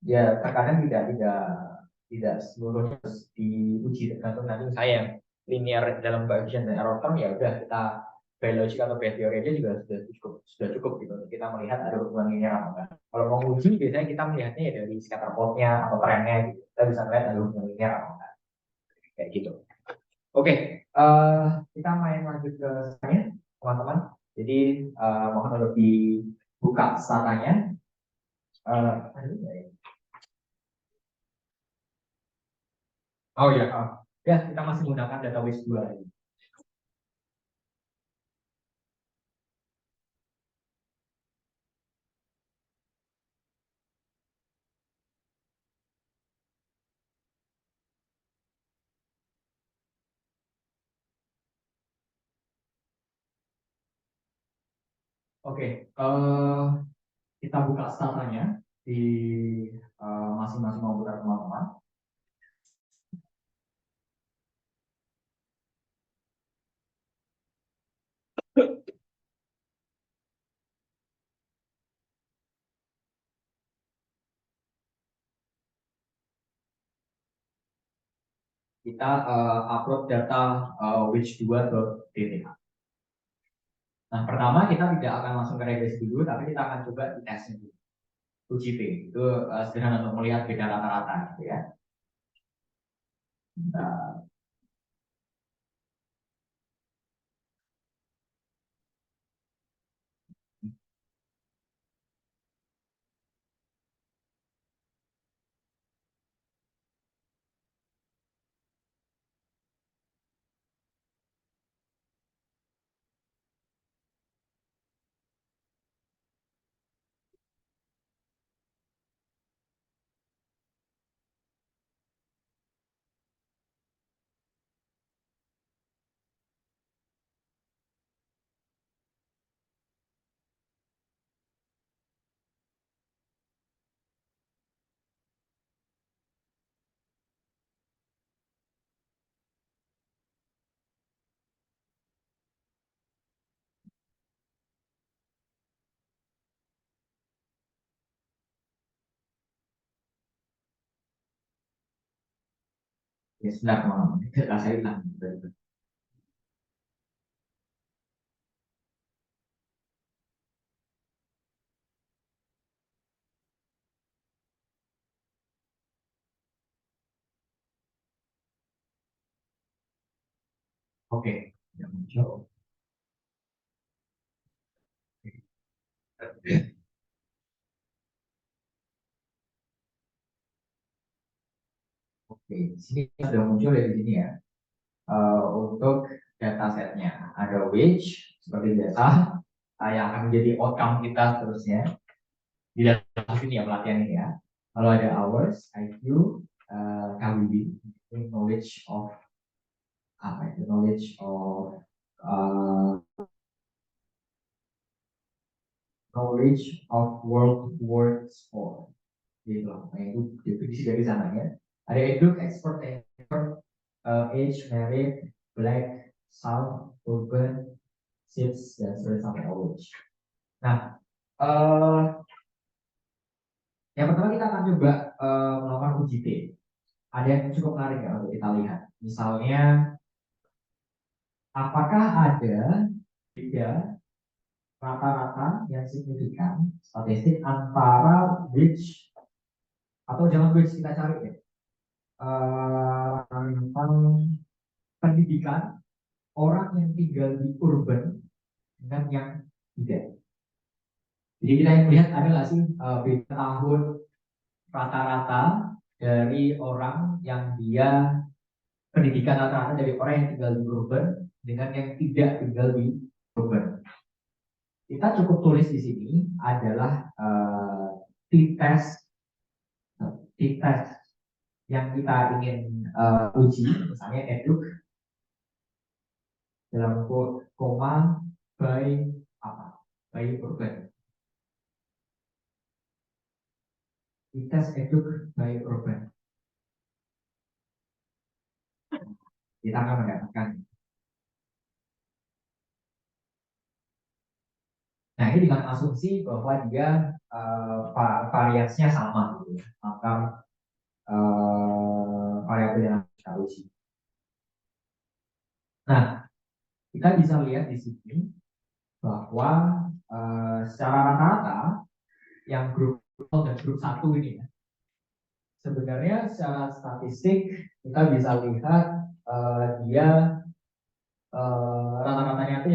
ya terkadang tidak seluruhnya harus diuji, tergantung nanti saya yang linear dalam Bayesian dan error term ya udah kita biologi atau teori aja juga sudah cukup gitu untuk kita melihat ada hubungan linear atau enggak. Kalau mau uji biasanya kita melihatnya ya dari scatter plotnya atau trennya gitu. Kita bisa melihat ada hubungan linear atau enggak. Kayak gitu. Oke, kita main lanjut ke saya, teman-teman. Jadi mohon untuk dibuka statanya. Oh ya, ya kita masih menggunakan database 2 ini. Oke, kita buka statanya di masing-masing komputer teman-teman. kita upload data which2.dth. Nah, pertama kita tidak akan langsung ke regresi dulu, tapi kita akan coba di tesnya dulu. UGP itu sederhana untuk melihat beda rata-rata gitu ya. Nah, ya sebentar teman-teman, data saya hilang. Oke, yang muncul. Oke, di sini sudah muncul ya di sini ya. Untuk datasetnya ada which seperti biasa yang akan menjadi outcome kita seterusnya di dalam sini ya pelatihan ini ya. Lalu ada hours, IQ, KBB, knowledge of apa itu knowledge of world word sport gitu loh. Nah, itu definisi dari sana ya. Ada eduk, expert, age, merit, black, south, urban, shifts, dan seterusnya sampai knowledge. Nah, yang pertama kita akan coba melakukan uji T. Ada yang cukup menarik ya untuk kita lihat. Misalnya, apakah ada beda rata-rata yang signifikan statistik antara which atau jangan which kita cari ya tentang pendidikan orang yang tinggal di urban dengan yang tidak. Jadi kita yang melihat adalah sih beda tahun rata-rata dari orang yang dia pendidikan rata-rata dari orang yang tinggal di urban dengan yang tidak tinggal di urban. Kita cukup tulis di sini adalah t-test yang kita ingin uji, misalnya eduk dalam koma by apa? By urban. T-test eduk by urban. Kita akan mendapatkan. Nah, ini dengan asumsi bahwa dia variasinya sama gitu ya. Maka variabel yang kita uji. Nah, kita bisa lihat di sini bahwa secara rata-rata yang grup 0 dan grup 1 ini ya, sebenarnya secara statistik kita bisa lihat dia rata-ratanya itu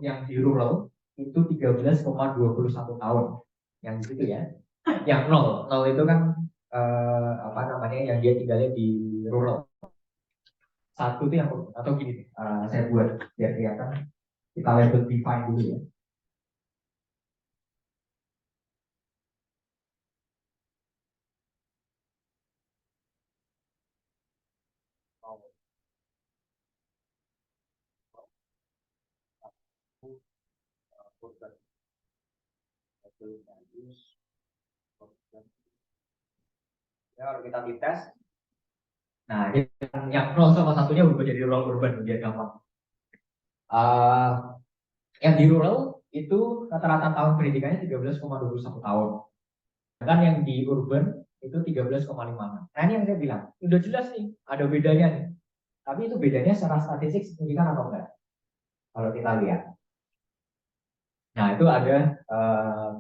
yang di rural itu 13,21 tahun yang di situ ya. Yang 0 itu kan apa namanya yang dia tinggalnya di rural. Satu itu yang atau gini saya buat biar kelihatan, kita label define dulu ya. Ya, kalau kita dites, nah yang 0 sama satunya berubah jadi rural urban biar gampang. Yang di rural itu rata-rata tahun pendidikannya 13,21 tahun. Sedangkan yang di urban itu 13,56. Nah, ini yang saya bilang, udah jelas nih, ada bedanya nih. Tapi itu bedanya secara statistik signifikan atau enggak? Kalau kita lihat. Nah, itu ada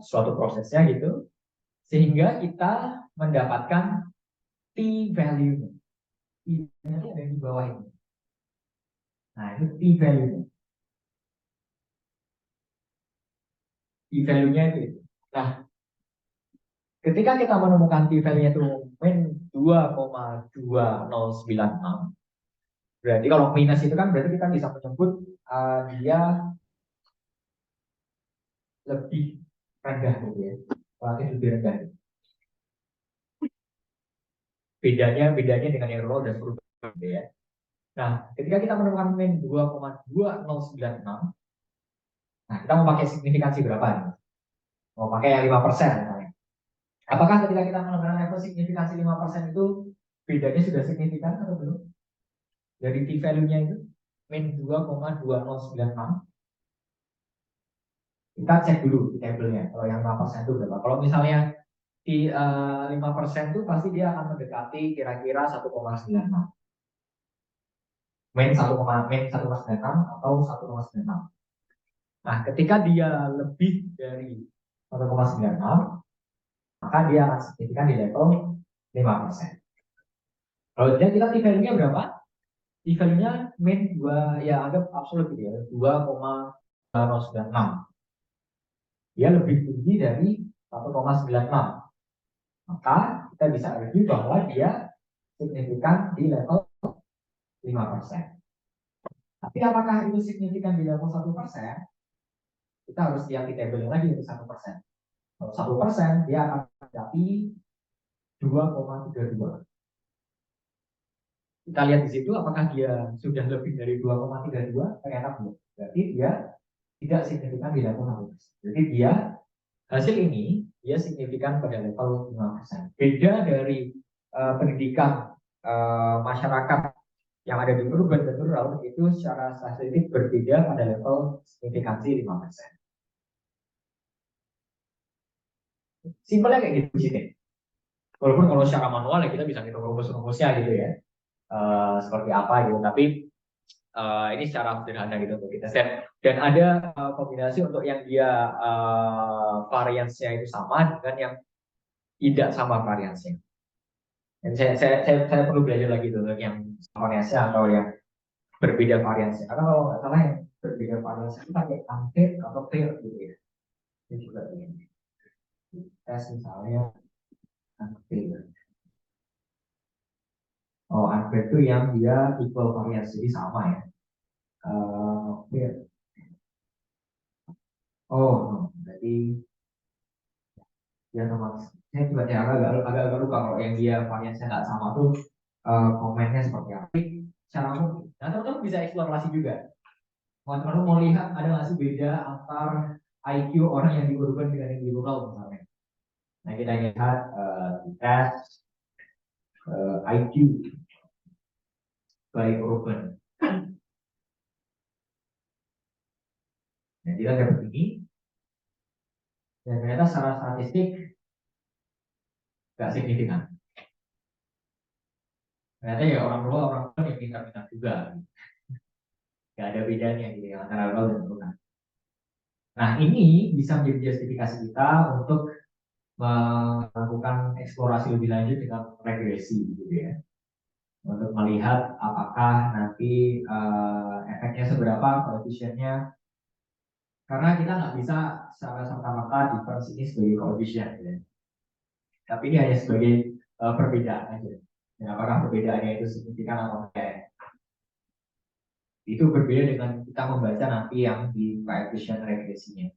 suatu prosesnya gitu, sehingga kita mendapatkan P-value-nya. P-value ada di bawah ini. Nah, itu P-value-nya. P-value-nya itu. Nah, ketika kita menemukan P-value-nya itu min 2,2096, berarti kalau minus itu kan berarti kita bisa menyebut dia lebih rendah gitu ya, relatif lebih rendah. Bedanya dengan yang roll dan perubahan gitu ya. Nah, ketika kita menemukan min 2,2096, nah kita mau pakai signifikansi berapa nih? Mau pakai yang 5% misalnya. Apakah ketika kita menemukan level signifikansi 5% itu bedanya sudah signifikan atau belum? Dari P-value-nya itu min 2,2096. Kita cek dulu di tabelnya. Kalau yang 5% itu berapa? Kalau misalnya di 5% itu pasti dia akan mendekati kira-kira 1,96. Min 1,96 atau 1,96. Nah, ketika dia lebih dari 1,96, maka dia akan signifikan di level 5%. Kalau dia kita P-value-nya berapa? P-value-nya min 2, ya anggap absolut gitu ya, 2,096. Dia lebih tinggi dari 1,96. Maka kita bisa argue bahwa dia signifikan di level 5%. Tapi apakah itu signifikan di level 1%? Kita harus lihat di tabel lagi untuk 1%. Kalau 1% dia akan mencapai 2,32. Kita lihat di situ apakah dia sudah lebih dari 2,32? Ternyata belum. Berarti dia tidak signifikan di level 1%. Jadi dia hasil ini dia signifikan pada level 5%. Beda dari pendidikan masyarakat yang ada di urban dan rural itu secara statistik berbeda pada level signifikansi 5%. Simpelnya kayak gitu sih. Walaupun kalau secara manual ya kita bisa ngitung rumus-rumusnya gitu ya. Seperti apa gitu. Tapi ini secara sederhana gitu untuk kita set. Dan ada kombinasi untuk yang dia variansnya itu sama dengan yang tidak sama variansnya. Dan saya perlu belajar lagi tuh yang variansnya atau yang berbeda variansnya. Karena kalau nggak salah yang berbeda variansnya itu pakai angket atau tail gitu ya. Ini juga ini. Tes misalnya angket. Oh, angket itu yang dia equal variance jadi sama ya. Iya. Oh, berarti ya teman. Saya juga ya, agak lupa kalau yang dia variannya nggak sama tuh komennya seperti apa. Cara umum, nah teman-teman bisa eksplorasi juga. Teman-teman mau lihat ada nggak sih beda antar IQ orang yang di urban dengan yang di rural misalnya. Nah kita lihat tes IQ by urban. Nah kita dapat ini dan ternyata secara statistik nggak signifikan. Ternyata ya orang tua yang pintar-pintar juga. Nggak ada bedanya gitu ya antara rural dan urban. Nah ini bisa menjadi justifikasi kita untuk melakukan eksplorasi lebih lanjut dengan regresi gitu ya. Untuk melihat apakah nanti efeknya seberapa, koefisiennya. Karena kita nggak bisa secara serta-merta difference ini sebagai koefisien gitu ya. Tapi ini hanya sebagai perbedaan aja. Dan apakah perbedaannya itu signifikan atau tidak. Itu berbeda dengan kita membaca nanti yang di koefisien regresinya.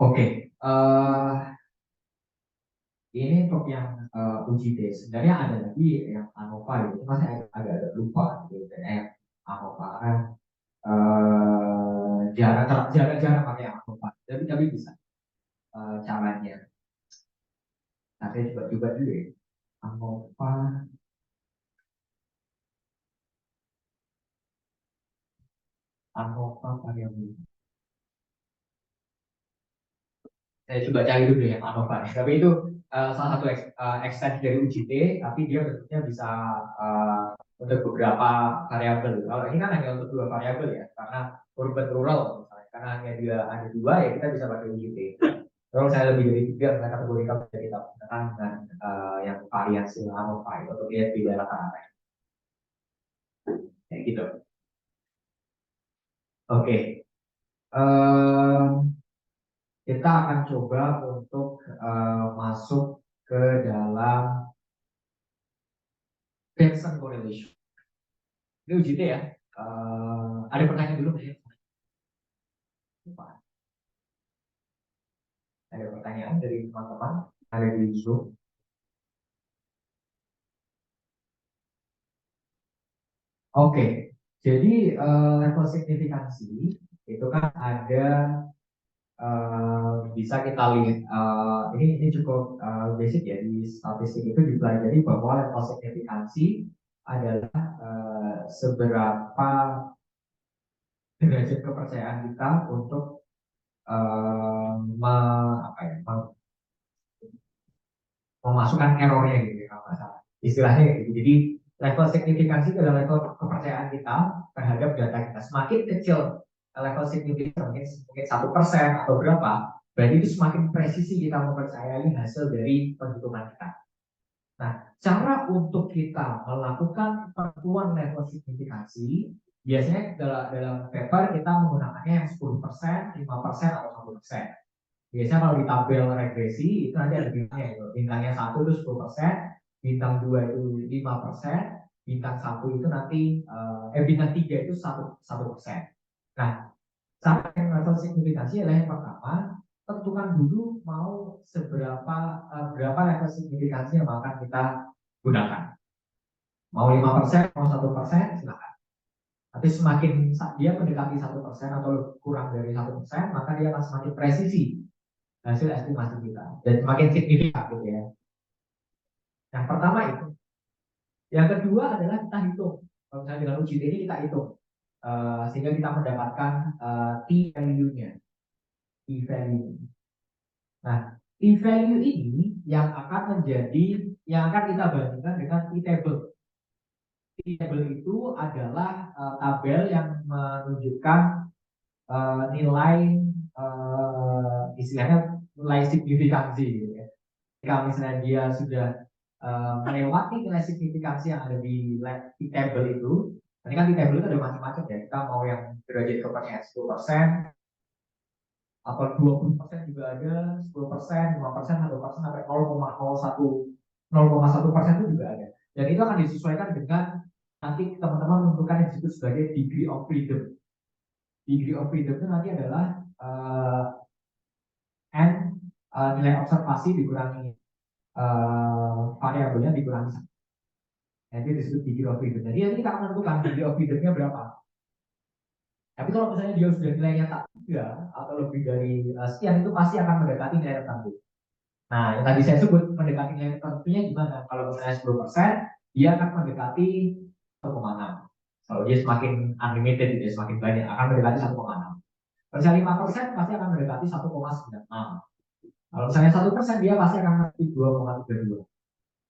Oke, ini untuk yang uji tes. Sebenarnya ada lagi yang ANOVA itu, masih agak lupa gitu. Yang ANOVA kan jarang pakai ANOVA. Tapi bisa caranya. Nah, saya coba dulu ya. ANOVA, ANOVA variabel. Saya coba cari dulu ya ANOVA. Tapi itu salah satu extension dari UJT, tapi dia bentuknya bisa untuk beberapa variabel. Kalau ini kan hanya untuk 2 variabel ya, karena urban rural misalnya, karena hanya dia ada 2 ya kita bisa pakai UJT. Kalau saya lebih dari 3, mereka kategorikan menjadi dengan yang variasi ANOVA untuk lihat di daerah tanah. Kayak gitu. Oke. Kita akan coba untuk masuk ke dalam Bayesian correlation. Ini UJT ya. Ada pertanyaan dulu nggak ya? Ada pertanyaan dari teman-teman ada di Zoom. Oke, jadi level signifikansi itu kan ada bisa kita lihat ini cukup basic ya di statistik itu dipelajari bahwa level signifikansi adalah seberapa derajat kepercayaan kita untuk memasukkan errornya gitu ya, kalau nggak salah. Istilahnya gitu. Jadi level signifikansi itu adalah level kepercayaan kita terhadap data kita. Semakin kecil level signifikansi, mungkin 1% atau berapa, berarti itu semakin presisi kita mempercayai hasil dari perhitungan kita. Nah, cara untuk kita melakukan penentuan level signifikansi, biasanya dalam paper kita menggunakannya yang 10%, 5%, atau 1%. Biasanya kalau di tabel regresi itu nanti ada bintangnya itu. Bintangnya 1 itu 10%, bintang 2 itu 5%, bintang 1 itu nanti bintang 3 itu 1%. Nah, cara yang level signifikansi adalah yang pertama, tentukan dulu mau berapa level signifikansi yang akan kita gunakan. Mau 5%, mau 1%, silakan. Tapi semakin dia mendekati 1% atau kurang dari 1%, maka dia akan semakin presisi hasil estimasi kita dan semakin signifikan gitu ya. Yang pertama itu. Yang kedua adalah kita hitung. Kalau misalnya dengan UJT ini kita hitung sehingga kita mendapatkan t-value-nya. T-value. Nah, t-value ini yang akan kita bandingkan dengan t-table. T-table itu adalah tabel yang menunjukkan nilai istilahnya nilai signifikansi gitu ya. Jika misalnya dia sudah melewati nilai signifikansi yang ada di table itu, ini kan di table itu ada macam-macam ya. Kita mau yang derajat kepercayaan 10%, atau 20% juga ada, 10%, 5%, 1%, sampai 0,1% itu juga ada. Dan itu akan disesuaikan dengan nanti teman-teman menentukan yang disebut sebagai degree of freedom. Degree of freedom itu nanti adalah nilai observasi dikurangi variabelnya dikurangi 1. Jadi disebut degree of freedom. Jadi nanti kita akan menentukan degree of freedomnya berapa. Tapi kalau misalnya dia sudah nilainya tak 3 atau lebih dari sekian, itu pasti akan mendekati nilai tertentu. Nah, yang tadi saya sebut mendekati nilai tertentunya gimana? Kalau misalnya 10%, dia akan mendekati 1,6. Kalau dia semakin unlimited, dia semakin banyak, akan mendekati 1,6. Kalau misalnya 5%, pasti akan mendekati 1,96. Kalau misalnya 1%, dia pasti akan mendekati 2,32.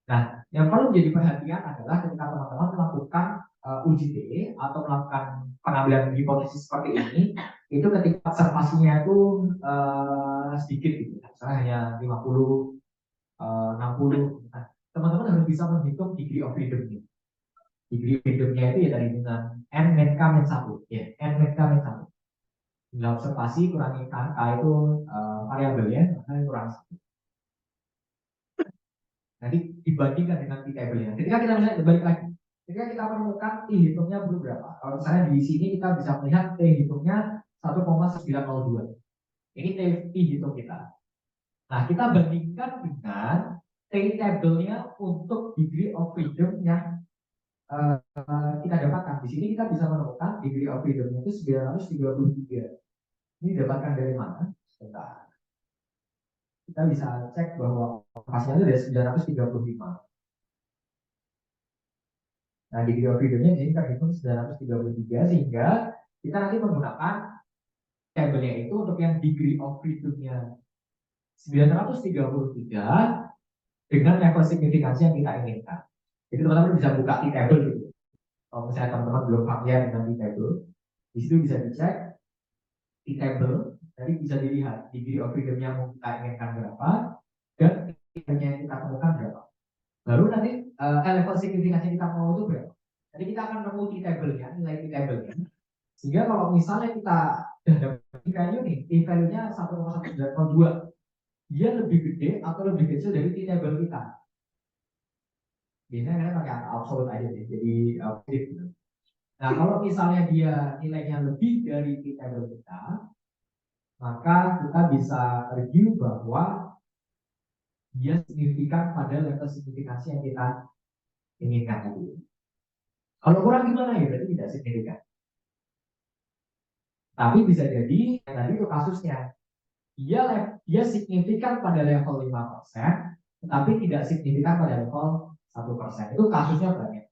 Nah, yang perlu menjadi perhatian adalah ketika teman-teman melakukan UJT atau melakukan pengambilan hipotesis seperti ini, itu ketika observasinya itu sedikit gitu, misalnya hanya 50, 60. Nah, teman-teman harus bisa menghitung degree of freedom-nya. Degree of freedom-nya itu ya dari dengan n min k min 1, ya n min k min 1. Jumlah observasi kurangi k itu variabelnya, maka kurang 1. Nanti dibandingkan dengan t-table-nya. Ketika kita misalnya balik lagi, ketika kita menemukan t-hitungnya berapa? Kalau misalnya di sini kita bisa melihat t-hitungnya 1,902. Ini t-hitung kita. Nah, kita bandingkan dengan t-table-nya untuk degree of freedom yang kita dapatkan. Di sini kita bisa menemukan degree of freedom-nya itu 933. Ini didapatkan dari mana? Sebentar. Kita bisa cek bahwa pasnya itu dari 935. Nah, degree of freedom-nya di sini terhitung 933, sehingga kita nanti menggunakan tabelnya itu untuk yang degree of freedom-nya 933 dengan level signifikansi yang kita inginkan. Jadi teman-teman bisa buka T-table gitu. Kalau misalnya teman-teman belum familiar dengan T-table, di situ bisa dicek T-table, jadi bisa dilihat degree of freedom yang kita inginkan berapa dan yang kita temukan berapa. Baru nanti level signifikansi yang kita mau itu berapa. Jadi kita akan nemu T-table-nya, nilai T-table-nya. Sehingga kalau misalnya kita dapat value nih, T-value-nya 1,1902, dia lebih gede atau lebih kecil dari T-table kita. Biasanya kalian pakai angka absolut aja deh, jadi gitu. Nah kalau misalnya dia nilainya lebih dari T-table kita, maka kita bisa review bahwa dia signifikan pada level signifikansi yang kita inginkan tadi. Kalau kurang gimana ya, berarti tidak signifikan. Tapi bisa jadi tadi itu kasusnya dia signifikan pada level 5%, tetapi tidak signifikan pada level 1%. Itu kasusnya banyak.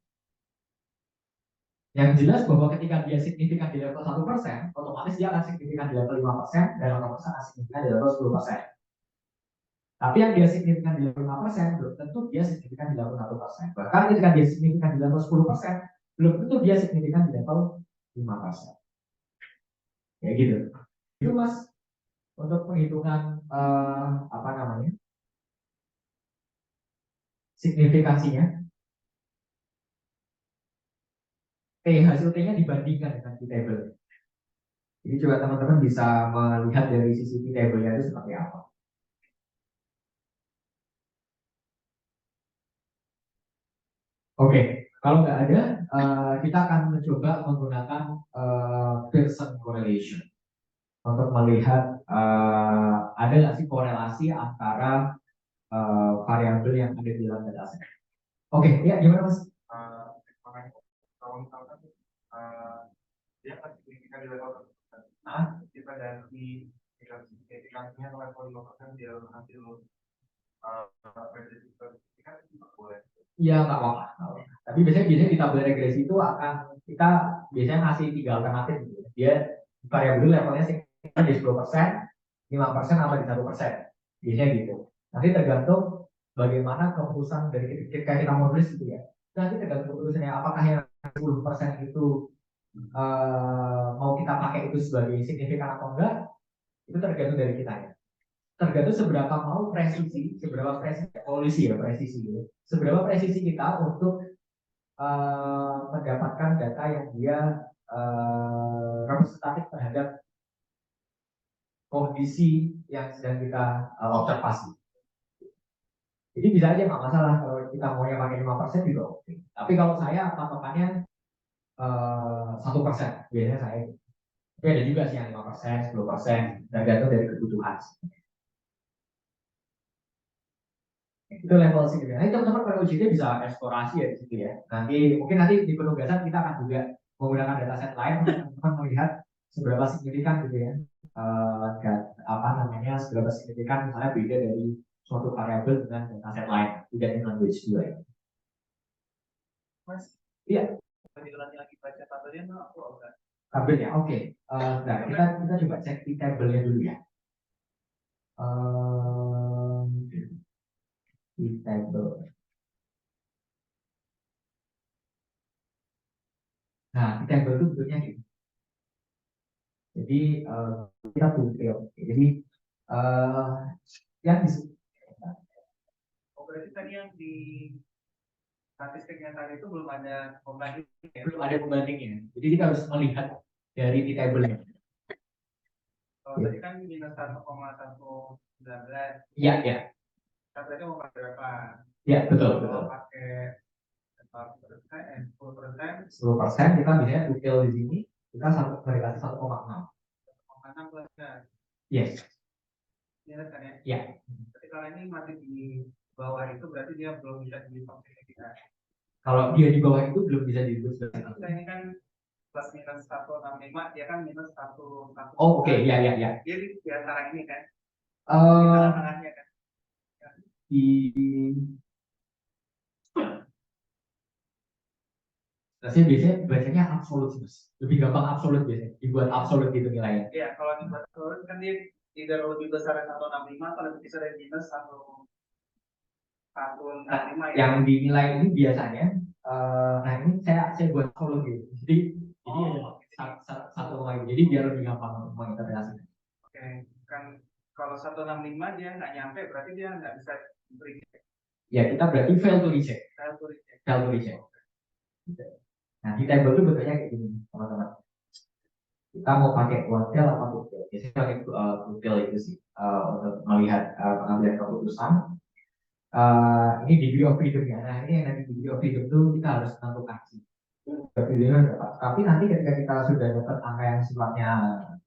Yang jelas bahwa ketika dia signifikan di level 1%, otomatis dia akan signifikan di level 5% dan otomatis akan signifikan di level 10%. Tapi yang dia signifikan di level 5%, belum tentu dia signifikan di level 1%. Bahkan ketika dia signifikan di level 10%, belum tentu dia signifikan di level 5%. Ya gitu. Itu mas, untuk penghitungan apa namanya signifikansinya, hasil T-nya dibandingkan dengan T-table. Jadi coba teman-teman bisa melihat dari sisi T-table-nya itu seperti apa. Oke, kalau nggak ada, kita akan mencoba menggunakan Pearson correlation untuk melihat ada nggak sih korelasi antara variabel yang ada di dalam dataset. Oke, ya gimana mas? Kalau misalkan dia pasti signifikan di level kita dari signifikansinya ke level 5% dia hasil prediksi kan boleh. Iya nggak apa-apa. Tapi biasanya di tabel regresi itu akan kita biasanya ngasih 3 alternatif gitu. Dia variabel levelnya signifikan di 10%, 5% atau di 1%. Biasanya gitu. Nanti tergantung bagaimana keputusan dari ketika kita mau tulis gitu ya. Nanti tergantung keputusannya apakah yang 10% itu mau kita pakai itu sebagai signifikan atau enggak, itu tergantung dari kita ya. Tergantung seberapa mau presisi, seberapa presisi ya presisi gitu. Seberapa presisi kita untuk mendapatkan data yang dia representatif terhadap kondisi yang sedang kita observasi. Jadi bisa aja nggak masalah kalau kita maunya pakai 5% juga oke. Tapi kalau saya patokannya 1% biasanya saya. Tapi ada juga sih yang 5%, 10%, tergantung dari kebutuhan. Itu level signifikan. Nah, teman-teman pada ujiannya bisa eksplorasi ya di situ ya. Mungkin nanti di penugasan kita akan juga menggunakan dataset lain untuk teman-teman melihat seberapa signifikan gitu ya. Apa namanya seberapa signifikan misalnya beda dari suatu variabel dengan dataset lain, tidak in language juga ya. Mas, iya. Ulangi lagi baca tabelnya aku enggak. Tabelnya, oke. Nah, kita coba cek di tabelnya dulu ya. Di tabel. Nah, di tabel itu bentuknya gitu. Jadi kita tulis. Jadi yang di berarti tadi yang di statistiknya tadi itu belum ada pembanding ya? Belum ada pembandingnya. Jadi kita harus melihat dari di table-nya. Kalau tadi kan minus 1,119. Iya, iya. Berarti mau pakai berapa? Iya, betul. Kalau pakai 10% kita biasanya detail di sini kita variasi 1,6. 1,6 plus kan? Yes. Iya kan ya? Iya. Tapi kalau ini masih di bawah itu berarti dia belum bisa dihitung kita. Kalau dia di bawah itu belum bisa dihitung. Ini kan plus minus 165 dia kan minus 1. Oh, oke, iya. Dia di antara ini kan? Di tengah-tengahnya kan? Saya biasanya bacanya absolut sih mas, lebih gampang absolut biasanya, dibuat absolut gitu nilainya. Iya, kalau dibuat absolut kan dia tidak lebih besar dari 165 atau lebih besar dari minus 1 165 ya. Yang dinilai ini biasanya, nah ini saya buat psikologi. Jadi ada satu lagi. Jadi biar lebih gampang untuk menginterpretasikan. Oke, kan kalau 165 dia nggak nyampe, berarti dia nggak bisa beri. Ya kita berarti fail to reject. Fail to reject. Fail to reject. Nah di table itu bentuknya kayak gini, teman-teman. Kita mau pakai kuartil apa kutil? Biasanya pakai kutil itu sih untuk melihat pengambilan keputusan. Ini degree of freedom ya. Nah ini yang nanti degree of freedom itu kita harus tentukan sih. Tapi nanti ketika kita sudah dapat angka yang sifatnya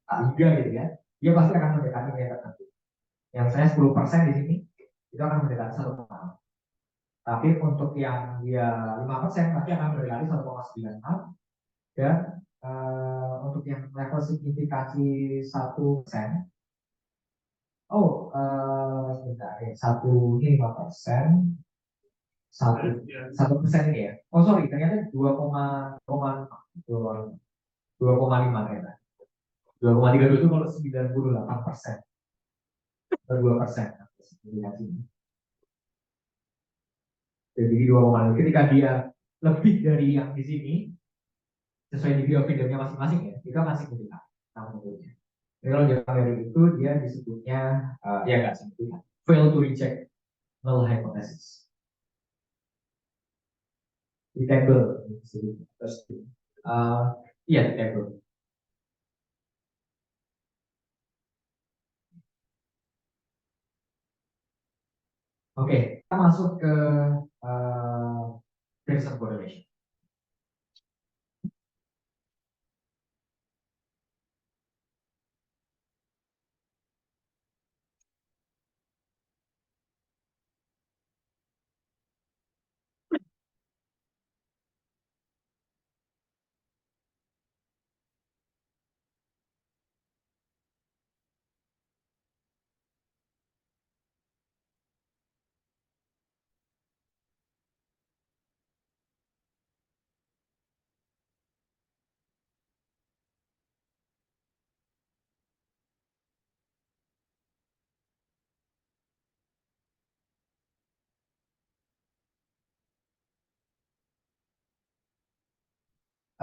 A3 gitu ya, dia pasti akan mendekati nilai tertentu. Yang saya 10% di sini, itu akan mendekati 1,6. Tapi untuk yang dia 5% pasti akan mendekati 1,96. Dan untuk yang level signifikasi 1%, sebentar ya, ini 5%, 1% ini ya. Oh sorry, ternyata 2,5 ternyata. 2,32 itu kalau 98% atau 2%. Jadi 2,5. Ketika dia lebih dari yang di sini, sesuai degree of freedom-nya masing-masing ya, itu akan signifikan. Jadi kalau dia dari itu, dia disebutnya, ya nggak signifikan. Fail to reject null hypothesis. Di table, terus, iya di table. Oke, kita masuk ke Pearson correlation.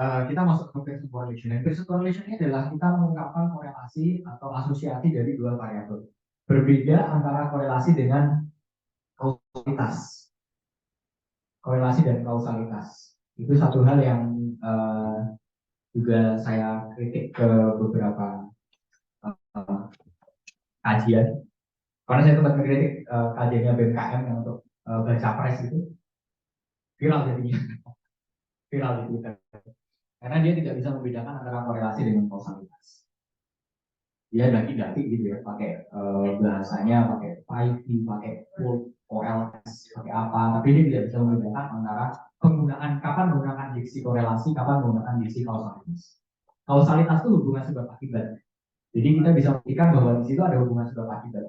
Kita masuk ke Pearson correlation. Dan Pearson correlation ini adalah kita mengungkapkan korelasi atau asosiasi dari dua variabel. Berbeda antara korelasi dengan kausalitas. Korelasi dan kausalitas itu satu hal yang juga saya kritik ke beberapa kajian. Karena saya sempat mengkritik kajiannya BMKM yang untuk baca pres itu viral jadinya, viral di Twitter. Karena dia tidak bisa membedakan antara korelasi dengan kausalitas. Dia daki-daki gitu ya, pakai bahasanya, pakai 5V, pakai full OLS, pakai apa, tapi dia tidak bisa membedakan antara penggunaan, kapan menggunakan diksi korelasi, kapan menggunakan diksi kausalitas. Kausalitas itu hubungan sebab akibat. Jadi kita bisa buktikan bahwa di situ ada hubungan sebab akibat.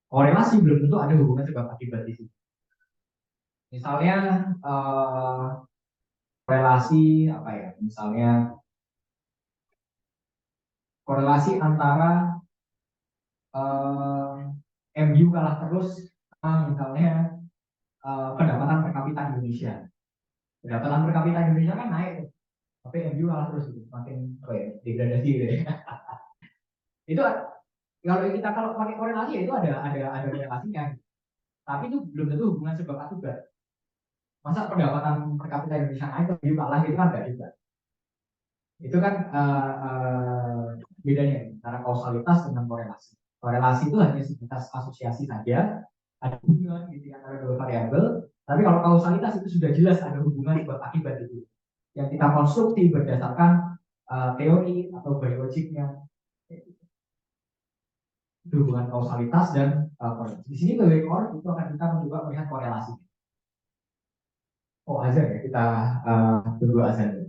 Korelasi belum tentu ada hubungan sebab akibat di situ. Misalnya korelasi apa ya? Misalnya korelasi antara MU kalah terus, misalnya pendapatan per kapita Indonesia. Pendapatan per kapita Indonesia kan naik, tapi MU kalah terus gitu, makin degradasi gitu ya. Itu kalau pakai korelasi itu ada korelasinya, tapi itu belum tentu hubungan sebab akibat. Masa pendapatan per kapita Indonesia naik, MU kalah itu kan enggak juga. Itu kan bedanya antara kausalitas dengan korelasi. Korelasi itu hanya sebatas asosiasi saja, ada hubungan gitu antara dua variabel. Tapi kalau kausalitas itu sudah jelas ada hubungan sebab akibat itu, yang kita konstruksi berdasarkan teori atau biologiknya. Itu hubungan kausalitas dan korelasi. Di sini BWKOR itu akan kita mencoba melihat korelasi. Oh azan ya, kita tunggu azan.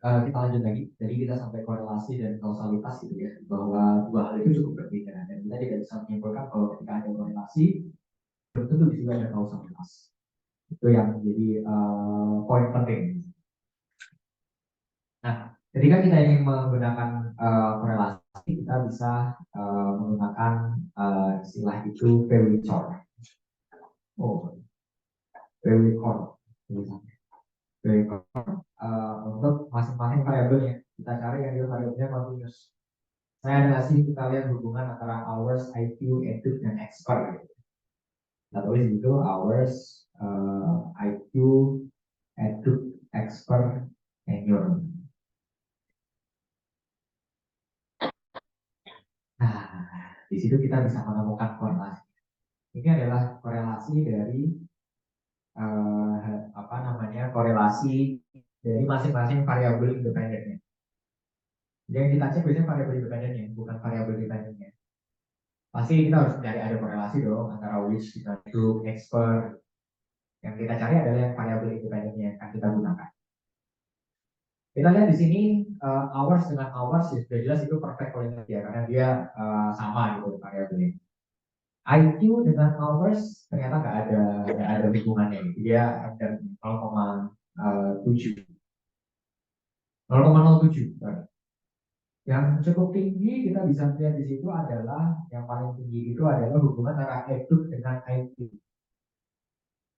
kita lanjut lagi. Jadi kita sampai korelasi dan kausalitas gitu ya, bahwa dua hal itu cukup berbeda dan kita tidak bisa menyimpulkan bahwa ketika ada korelasi belum tentu di situ ada kausalitas. Itu yang menjadi poin penting. Nah, ketika kita ingin menggunakan korelasi, kita bisa menggunakan istilah itu Pevlichor. Oh, Pevlichor. Pevlichor untuk masing-masing variabelnya. Kita cari yang dia variabelnya continuous. Saya ada ngasih kita lihat hubungan antara hours, IQ, edu, dan expert. Kita tulis itu hours, IQ, edu, expert, tenure. Nah, di situ kita bisa menemukan korelasi. Ini adalah korelasi dari korelasi dari masing-masing variabel independennya. Yang kita cek biasanya variabel independennya, bukan variabel dependennya. Pasti kita harus mencari ada korelasi dong antara which, group, expert. Yang kita cari adalah yang variabel independennya yang akan kita gunakan. Kita lihat di sini hours dengan hours ya sudah jelas itu perfect correlation ya karena dia sama gitu variabelnya. IQ dengan hours ternyata nggak ada hubungannya gitu. Dia ada 0,7 0,07. Yang cukup tinggi kita bisa lihat di situ adalah yang paling tinggi itu adalah hubungan antara edu dengan IQ.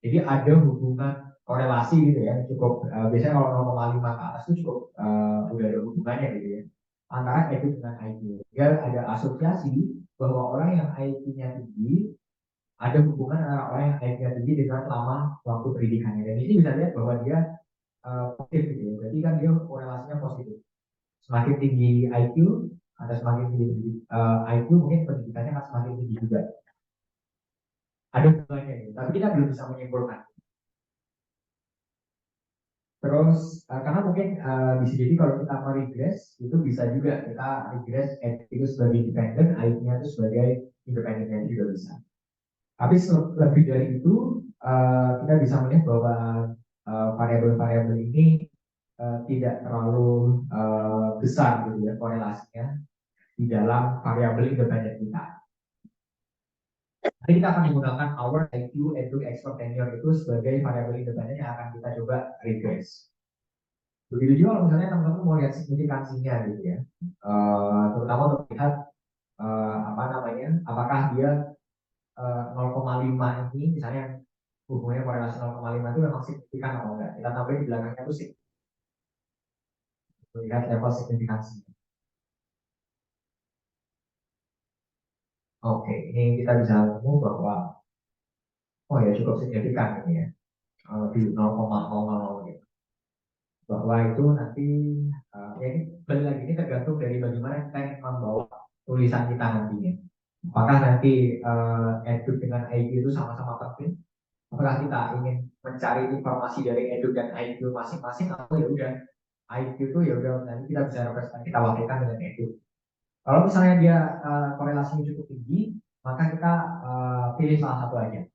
Jadi ada hubungan korelasi gitu ya, cukup biasanya kalau 0,5 ke atas itu cukup udah ada hubungannya gitu ya antara edu dengan IQ. Dia ada asosiasi bahwa orang yang IQ-nya tinggi ada hubungan antara orang yang IQ-nya tinggi dengan lama waktu pendidikannya. Dan ini bisa lihat bahwa dia positif gitu ya. Berarti kan dia korelasinya positif. Semakin tinggi IQ atau semakin tinggi IQ mungkin pendidikannya akan semakin tinggi juga. Ada hubungannya gitu. Tapi kita belum bisa menyimpulkan. Terus karena mungkin bisa jadi kalau kita meregress itu bisa juga kita regress itu sebagai independen, IQ-nya itu sebagai independen juga bisa. Tapi lebih dari itu kita bisa melihat bahwa variabel-variabel ini tidak terlalu besar gitu ya korelasinya di dalam variabel independen kita. Nanti kita akan menggunakan our IQ, edu, expert, tenure itu sebagai variabel independen yang akan kita coba regress. Begitu juga kalau misalnya teman-teman mau lihat signifikansinya gitu ya, terutama untuk melihat apakah dia 0,5 ini misalnya hubungannya korelasi 0,5 itu memang signifikan atau enggak. Kita tambahin di belakangnya itu sih melihat level signifikansinya. Oke, ini kita bisa ketemu bahwa oh ya cukup signifikan ini ya di 0,00 gitu. Bahwa itu nanti ya ini balik lagi ini tergantung dari bagaimana kita ingin membawa tulisan kita nantinya. Apakah nanti edu dengan IQ itu sama-sama penting? Apakah kita ingin mencari informasi dari edu dan IQ masing-masing atau ya udah IQ itu ya udah nanti kita bisa representasi kita wakilkan dengan edu. Kalau misalnya dia korelasinya cukup tinggi, maka kita pilih salah satu aja.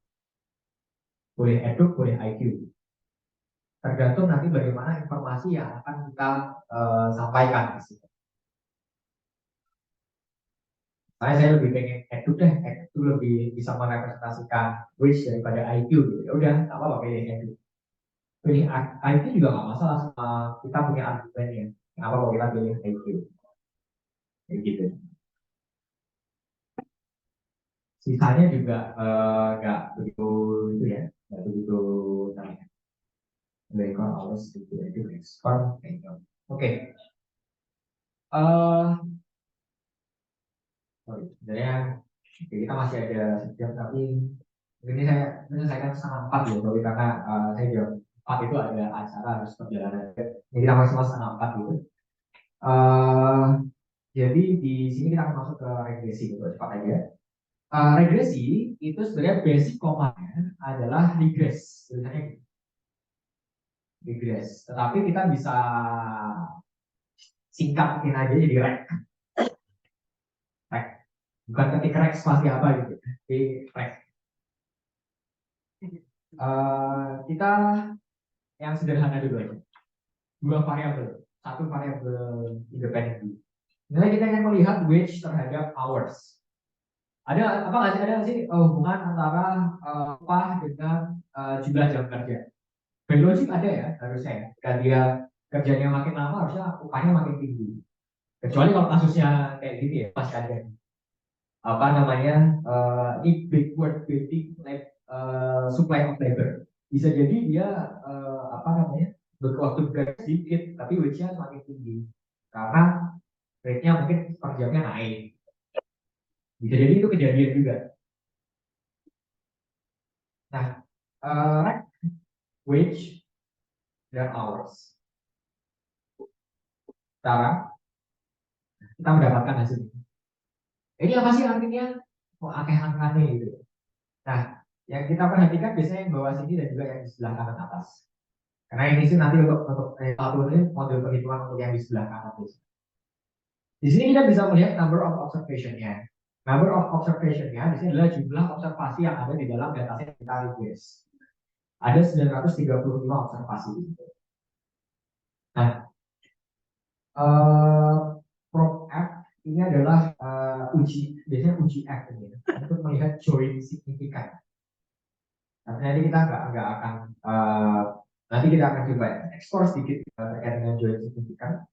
Boleh edu, boleh IQ. Tergantung nanti bagaimana informasi yang akan kita sampaikan di sini. Saya lebih pengen edu deh, edu lebih bisa merepresentasikan wish daripada IQ gitu. Ya udah, apa pilih edu. Pilih IQ juga nggak masalah sama kita punya argumennya. Kenapa kalau kita pilih IQ? Kayak gitu. Sisanya juga nggak begitu itu ya, nggak begitu namanya. Mereka harus itu ekspor. Oke. Sorry, sebenarnya kita masih ada sejam tapi ini saya menyelesaikan setengah 4 ya, tapi karena saya jam 4 itu ada acara harus perjalanan. Jadi kita maksimal setengah 4 gitu. Jadi di sini kita akan masuk ke regresi gitu cepat aja. Regresi itu sebenarnya basic komanya adalah regress, tulisannya gitu. Regress. Tetapi kita bisa singkatin aja jadi reg. Reg. Bukan ketik reg spasi apa gitu. Tapi reg. Kita yang sederhana dulu aja. Dua variabel. satu variabel independen. Misalnya kita ingin melihat wage terhadap hours. Ada apa nggak sih, ada nggak sih hubungan antara upah dengan jumlah jam kerja? Biologik ada ya harusnya ya. Jika dia kerjanya makin lama harusnya upahnya makin tinggi. Kecuali kalau kasusnya kayak gini ya masih ada apa namanya ini backward dating like supply of labor. Bisa jadi dia apa namanya waktu bekerja sedikit tapi wage-nya semakin tinggi karena rate-nya mungkin per jamnya naik. Bisa jadi itu kejadian juga. Nah, wage dan hours. Sekarang kita mendapatkan hasil ini. Ini apa sih artinya? Kok aneh-aneh gitu. Nah, yang kita perhatikan biasanya yang bawah sini dan juga yang di sebelah kanan atas. Karena ini sih nanti untuk satu ini model perhitungan untuk yang di sebelah kanan. Di sini kita bisa melihat number of observation-nya. Number of observation-nya di sini adalah jumlah observasi yang ada di dalam dataset kita request. Ada 935 observasi. Nah, prop F ini adalah biasanya uji F ini untuk melihat join signifikan. Tapi nanti kita nggak akan nanti kita akan coba ekspor sedikit terkait dengan join signifikan.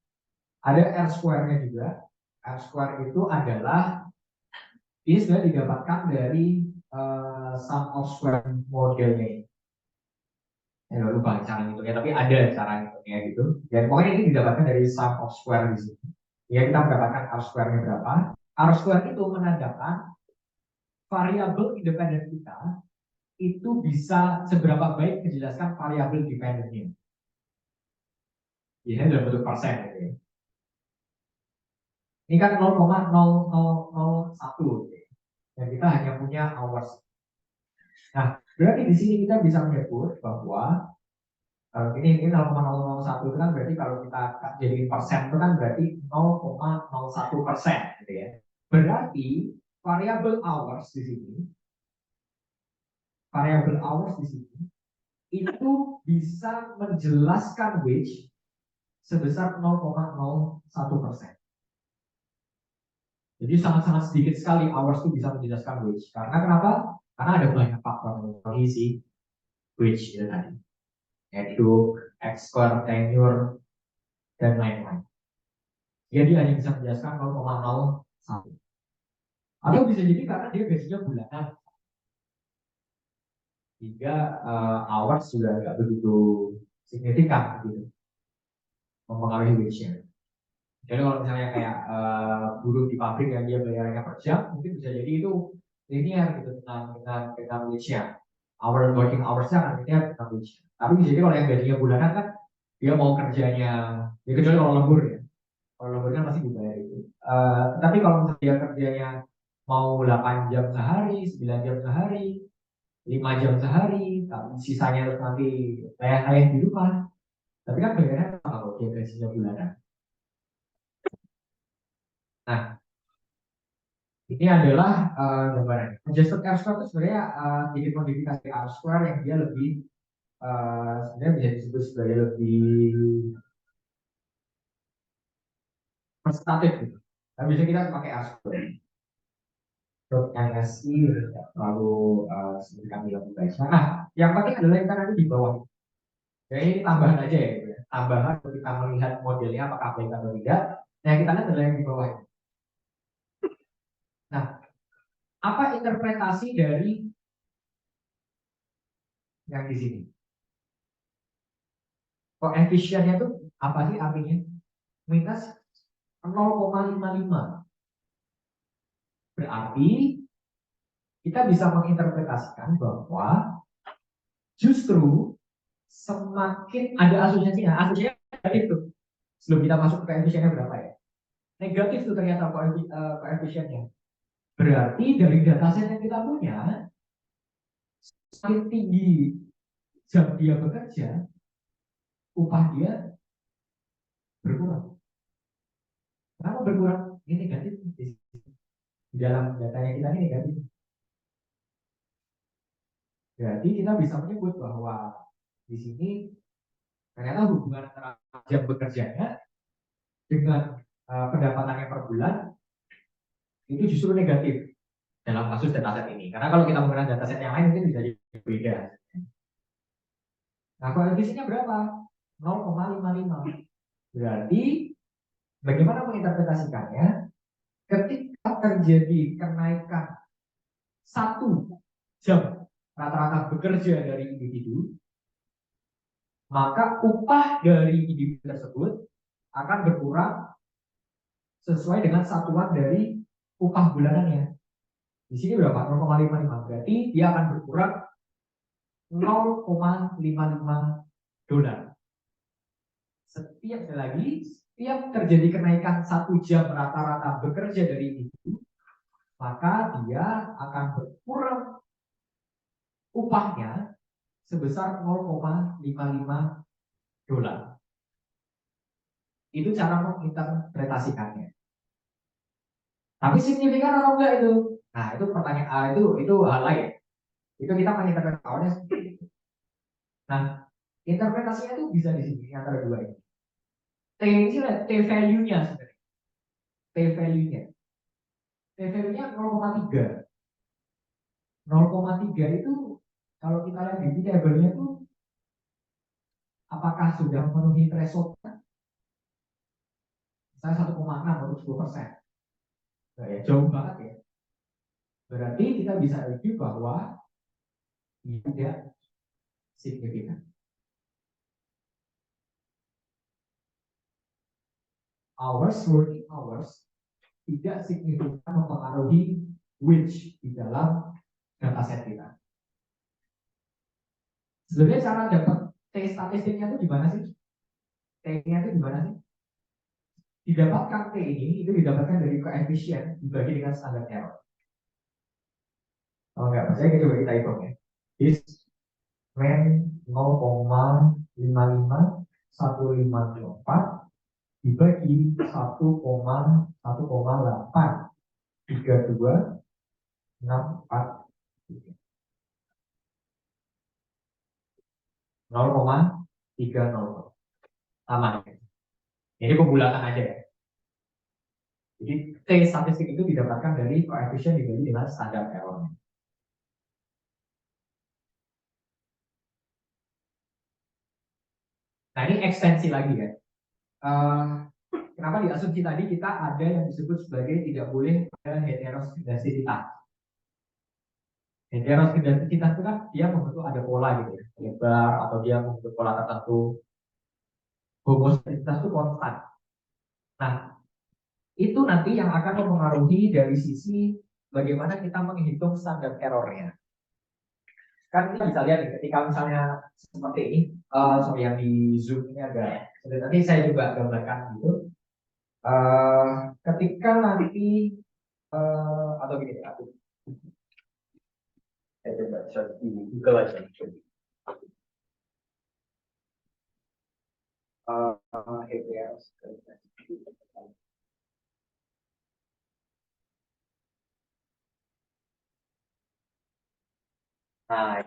Ada R square-nya juga. R square itu adalah ini sebenarnya didapatkan dari sum of square modelnya. Ya lupa cara ngitungnya, tapi ada cara ngitungnya gitu. Dan pokoknya ini didapatkan dari sum of square di sini. Ya kita mendapatkan R square-nya berapa. R square itu menandakan variabel independen kita itu bisa seberapa baik menjelaskan variabel dependennya. Biasanya dalam bentuk persen gitu ya. Ini kan 0,0001 gitu ya. Dan kita hanya punya hours. Nah, berarti di sini kita bisa menyebut bahwa ini 0,001 itu kan berarti kalau kita jadiin persen itu kan berarti 0,01% gitu ya. Berarti variabel hours di sini itu bisa menjelaskan wage sebesar 0,01%. Jadi sangat-sangat sedikit sekali hours itu bisa menjelaskan wage. Karena kenapa? Karena ada banyak faktor si wage itu tadi, yaitu expert, tenure, dan lain-lain. Jadi hanya bisa menjelaskan 0,01. Atau bisa jadi karena dia gajinya bulanan, hingga hours sudah nggak begitu signifikan gitu mempengaruhi wage-nya. Jadi kalau misalnya kayak buruh di pabrik yang dia bayarnya per jam, mungkin bisa jadi itu linear gitu dengan wage-nya. Working hours-nya kan linear dengan wage-nya. Tapi bisa jadi kalau yang gajinya bulanan kan dia mau kerjanya, ya kecuali kalau lembur ya. Kalau lembur kan masih dibayar itu. Tapi kalau misalnya dia kerjanya mau 8 jam sehari, 9 jam sehari, 5 jam sehari, tapi sisanya nanti ayah-ayah di rumah. Tapi kan bayarnya kalau dia gajinya bulanan. Nah, ini adalah gambarannya. Adjusted R square itu sebenarnya sedikit modifikasi R square yang dia lebih sebenarnya bisa disebut sebagai lebih presentatif gitu. Tapi bisa kita pakai R square. Untuk MSI lalu signifikan lebih baik. Nah, yang penting adalah yang nanti di bawah. Jadi ini tambahan aja ya, gitu ya. Tambahan untuk kita melihat modelnya apakah baik atau tidak. Nah, yang kita lihat adalah yang di bawah. Nah, apa interpretasi dari yang di sini? Koefisiennya itu apa sih artinya? Minus 0,55. Berarti kita bisa menginterpretasikan bahwa justru semakin ada asosiasinya, asosiasinya itu sebelum kita masuk ke koefisiennya berapa ya? Negatif itu ternyata koefisiennya. Berarti dari dataset yang kita punya, semakin tinggi jam dia bekerja, upah dia berkurang. Kenapa berkurang? Ini negatif di dalam datanya kita ini negatif. Berarti kita bisa menyebut bahwa di sini ternyata hubungan antara jam bekerjanya dengan pendapatannya per bulan itu justru negatif dalam kasus dataset ini. Karena kalau kita menggunakan dataset yang lain mungkin bisa jadi beda. Nah, koefisiennya berapa? 0,55. Berarti bagaimana menginterpretasikannya? Ketika terjadi kenaikan 1 jam rata-rata bekerja dari individu, maka upah dari individu tersebut akan berkurang sesuai dengan satuan dari upah bulanannya. Di sini berapa? 0,55. Berarti dia akan berkurang 0,55 dolar. Setiap terjadi kenaikan 1 jam rata-rata bekerja dari individu, maka dia akan berkurang upahnya sebesar 0,55 dolar. Itu cara menginterpretasikannya. Tapi signifikan atau enggak itu? Nah, itu pertanyaan itu hal lain. Itu kita menginterpretasikannya seperti itu. Nah, interpretasinya itu bisa di sini antara dua ini. T ini T value-nya sebenarnya. T value-nya. T value-nya 0,3. 0,3 itu kalau kita lihat di table-nya itu apakah sudah memenuhi threshold-nya? Misalnya 1,6 untuk 10%. Nah, ya, jauh banget ya. Berarti kita bisa review bahwa tidak signifikan. Working hours tidak signifikan mempengaruhi wage di dalam dataset kita. Sebenarnya cara dapat T statistiknya itu gimana sih? T-nya itu gimana sih? Didapatkan T ini itu didapatkan dari koefisien dibagi dengan standar error. Kalau nggak percaya coba kita hitung ya. Is when 0,55154 dibagi 1,83264 0,30 sama ya. Ini pembulatan aja ya. Jadi T statistik itu didapatkan dari koefisien dibagi dengan standar error. Nah ini ekstensi lagi ya. Kenapa di asumsi tadi kita ada yang disebut sebagai tidak boleh ada heteroskedastisitas. Heteroskedastisitas itu kan dia membentuk ada pola gitu ya, lebar atau dia membentuk pola tertentu. Homoskedastisitas itu konstan. Nah itu nanti yang akan mempengaruhi dari sisi bagaimana kita menghitung standar errornya. Kan kita bisa lihat nih, ketika misalnya seperti ini, yang di Zoom ini agak, nanti saya juga gambarkan gitu. Ketika nanti atau gini, aku saya coba search di Google aja. Nah,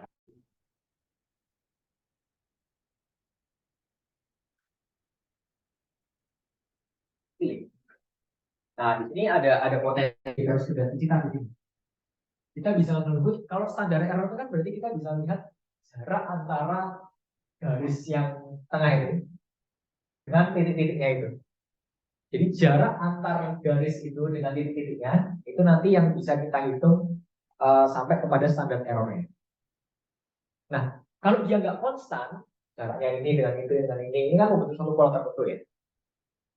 nah di sini ada potensi harus identitas di sini. Kita bisa menyebut kalau standar error itu kan berarti kita bisa lihat jarak antara garis yang tengah itu dengan titik-titiknya itu. Jadi jarak antar garis itu dengan titik-titiknya itu nanti yang bisa kita hitung sampai kepada standar errornya. Nah, kalau dia nggak konstan, jaraknya ini dengan itu dengan ini kan membentuk satu pola tertentu ya.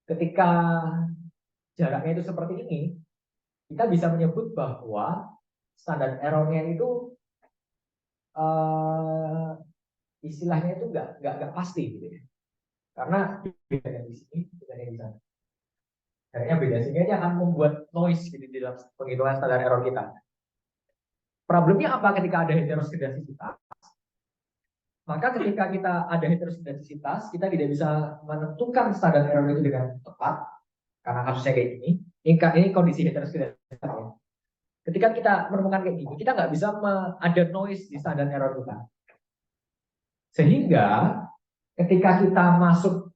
Ketika jaraknya itu seperti ini, kita bisa menyebut bahwa standar errornya itu istilahnya itu nggak pasti gitu ya. Karena bedanya di sini, bedanya di sana. Akhirnya beda sehingga ini akan membuat noise gitu di dalam penghitungan standar error kita. Problemnya apa ketika ada heteroskedastisitas? Maka ketika kita ada heteroskedastisitas, kita tidak bisa menentukan standar error itu dengan tepat karena kasusnya kayak gini. Ini kondisi heteroskedastisitas. Ketika kita menemukan kayak gini, kita nggak bisa ada noise di standar error kita. Sehingga ketika kita masuk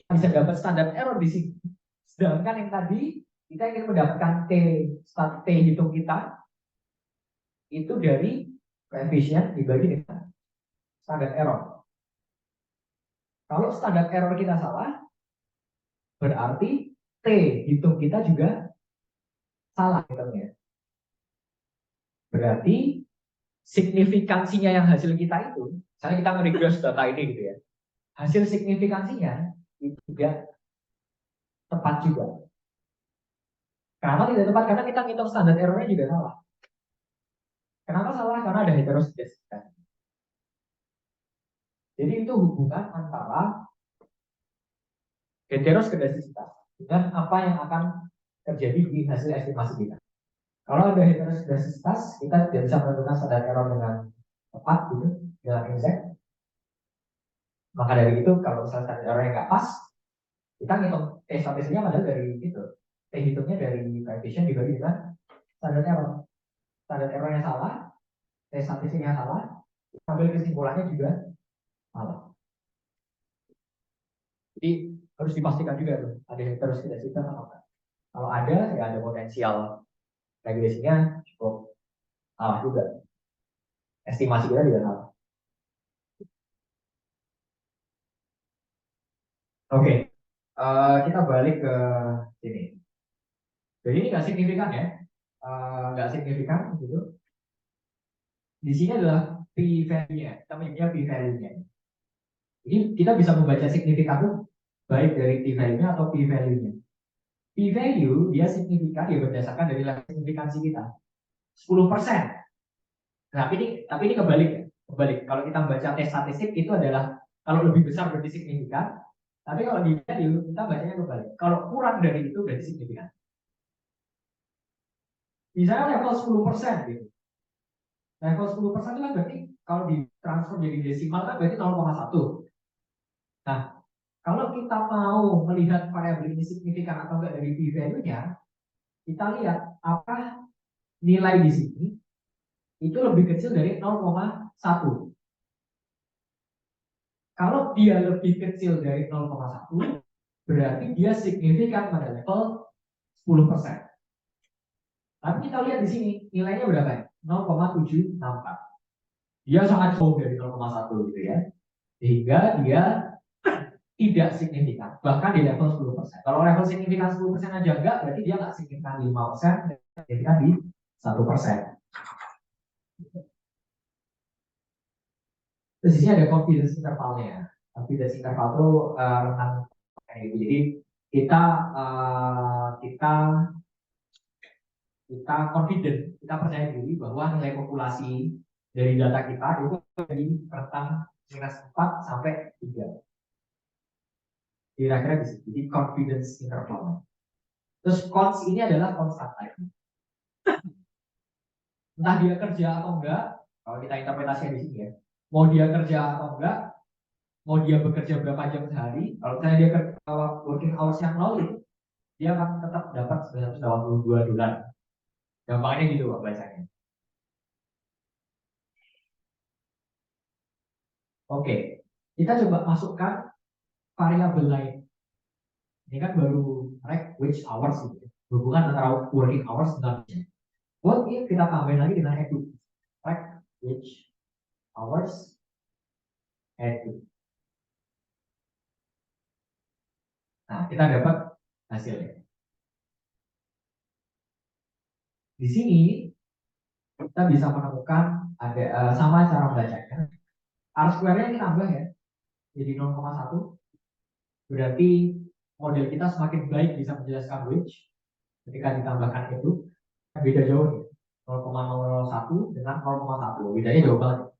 bisa dapat standar error di sini, Sedangkan yang tadi kita ingin mendapatkan T hitung kita itu dari koefisien dibagi dengan standar error. Kalau standar error kita salah, berarti T hitung kita juga salah hitungnya. Berarti signifikansinya yang hasil kita itu, misalnya kita nge-regress data ini gitu ya, hasil signifikansinya itu tidak tepat juga. Kenapa tidak tepat? Karena kita ngitung standar errornya juga salah. Kenapa salah? Karena ada heteroskedasitas. Jadi itu hubungan antara heteroskedasitas dengan apa yang akan terjadi di hasil estimasi kita. Kalau ada heteroskedasitas, kita tidak bisa menentukan standar error dengan tepat gitu, dengan exact. Maka dari itu, kalau misalnya standar errornya nggak pas, kita ngitung T statistiknya padahal dari itu. T hitungnya dari koefisien dibagi dengan standar error. Standar errornya salah, T statistiknya salah, ambil kesimpulannya juga salah. Jadi harus dipastikan juga tuh, ada heteroskedasitas atau enggak. Kalau ada, ya ada potensial regresinya cukup salah juga. Estimasi kita juga salah. Oke, kita balik ke sini. Jadi ini nggak signifikan ya, nggak signifikan gitu. Di sini adalah p-value-nya, kita menyebutnya p-value-nya. Jadi kita bisa membaca signifikan tuh baik dari p-value-nya atau p-value-nya. P-value dia signifikan ya berdasarkan dari level signifikansi kita 10%. Nah, tapi ini kebalik ya. Kebalik. Kalau kita membaca tes statistik itu adalah kalau lebih besar berarti signifikan. Tapi kalau di value kita bacanya kebalik. Kalau kurang dari itu berarti signifikan. Misalnya level 10% gitu. Level 10% itu kan berarti kalau ditransfer jadi desimal kan berarti 0,1. Nah, kalau kita mau melihat variabel ini signifikan atau enggak dari p-value-nya, kita lihat apa nilai di sini itu lebih kecil dari 0,1. Kalau dia lebih kecil dari 0,1, berarti dia signifikan pada level 10%. Tapi kita lihat di sini nilainya berapa ya? 0,764. Dia sangat jauh dari 0,1 gitu ya. Sehingga dia tidak signifikan, bahkan di level 10%. Kalau level signifikan 10% aja enggak, berarti dia nggak signifikan 5%, signifikan di 1%. Terus di sini ada confidence intervalnya. Confidence interval itu rentang kayak gitu. Jadi kita kita confident, kita percaya diri bahwa nilai populasi dari data kita itu dari rentang -4 sampai 3. Kira-kira di sini. Jadi confidence interval. Terus cons ini adalah constant time. Entah dia kerja atau enggak, kalau kita interpretasinya di sini ya. Mau dia kerja atau enggak, mau dia bekerja berapa jam sehari, kalau misalnya dia kerja working hours yang nol itu, dia akan tetap dapat $182. Gampangnya gitu Pak bacanya. Oke, kita coba masukkan variabel lain. Ini kan baru wage hours gitu ya. Hubungan antara working hours dengan what if kita tambahin lagi dengan edu. Wage hours edu. Nah, kita dapat hasilnya. Di sini kita bisa menemukan ada sama cara membacanya. R square-nya ini tambah ya, jadi 0,1. Berarti model kita semakin baik bisa menjelaskan wage ketika ditambahkan itu. Beda jauh nih, 0,01 dengan 0,1. Bedanya jauh banget.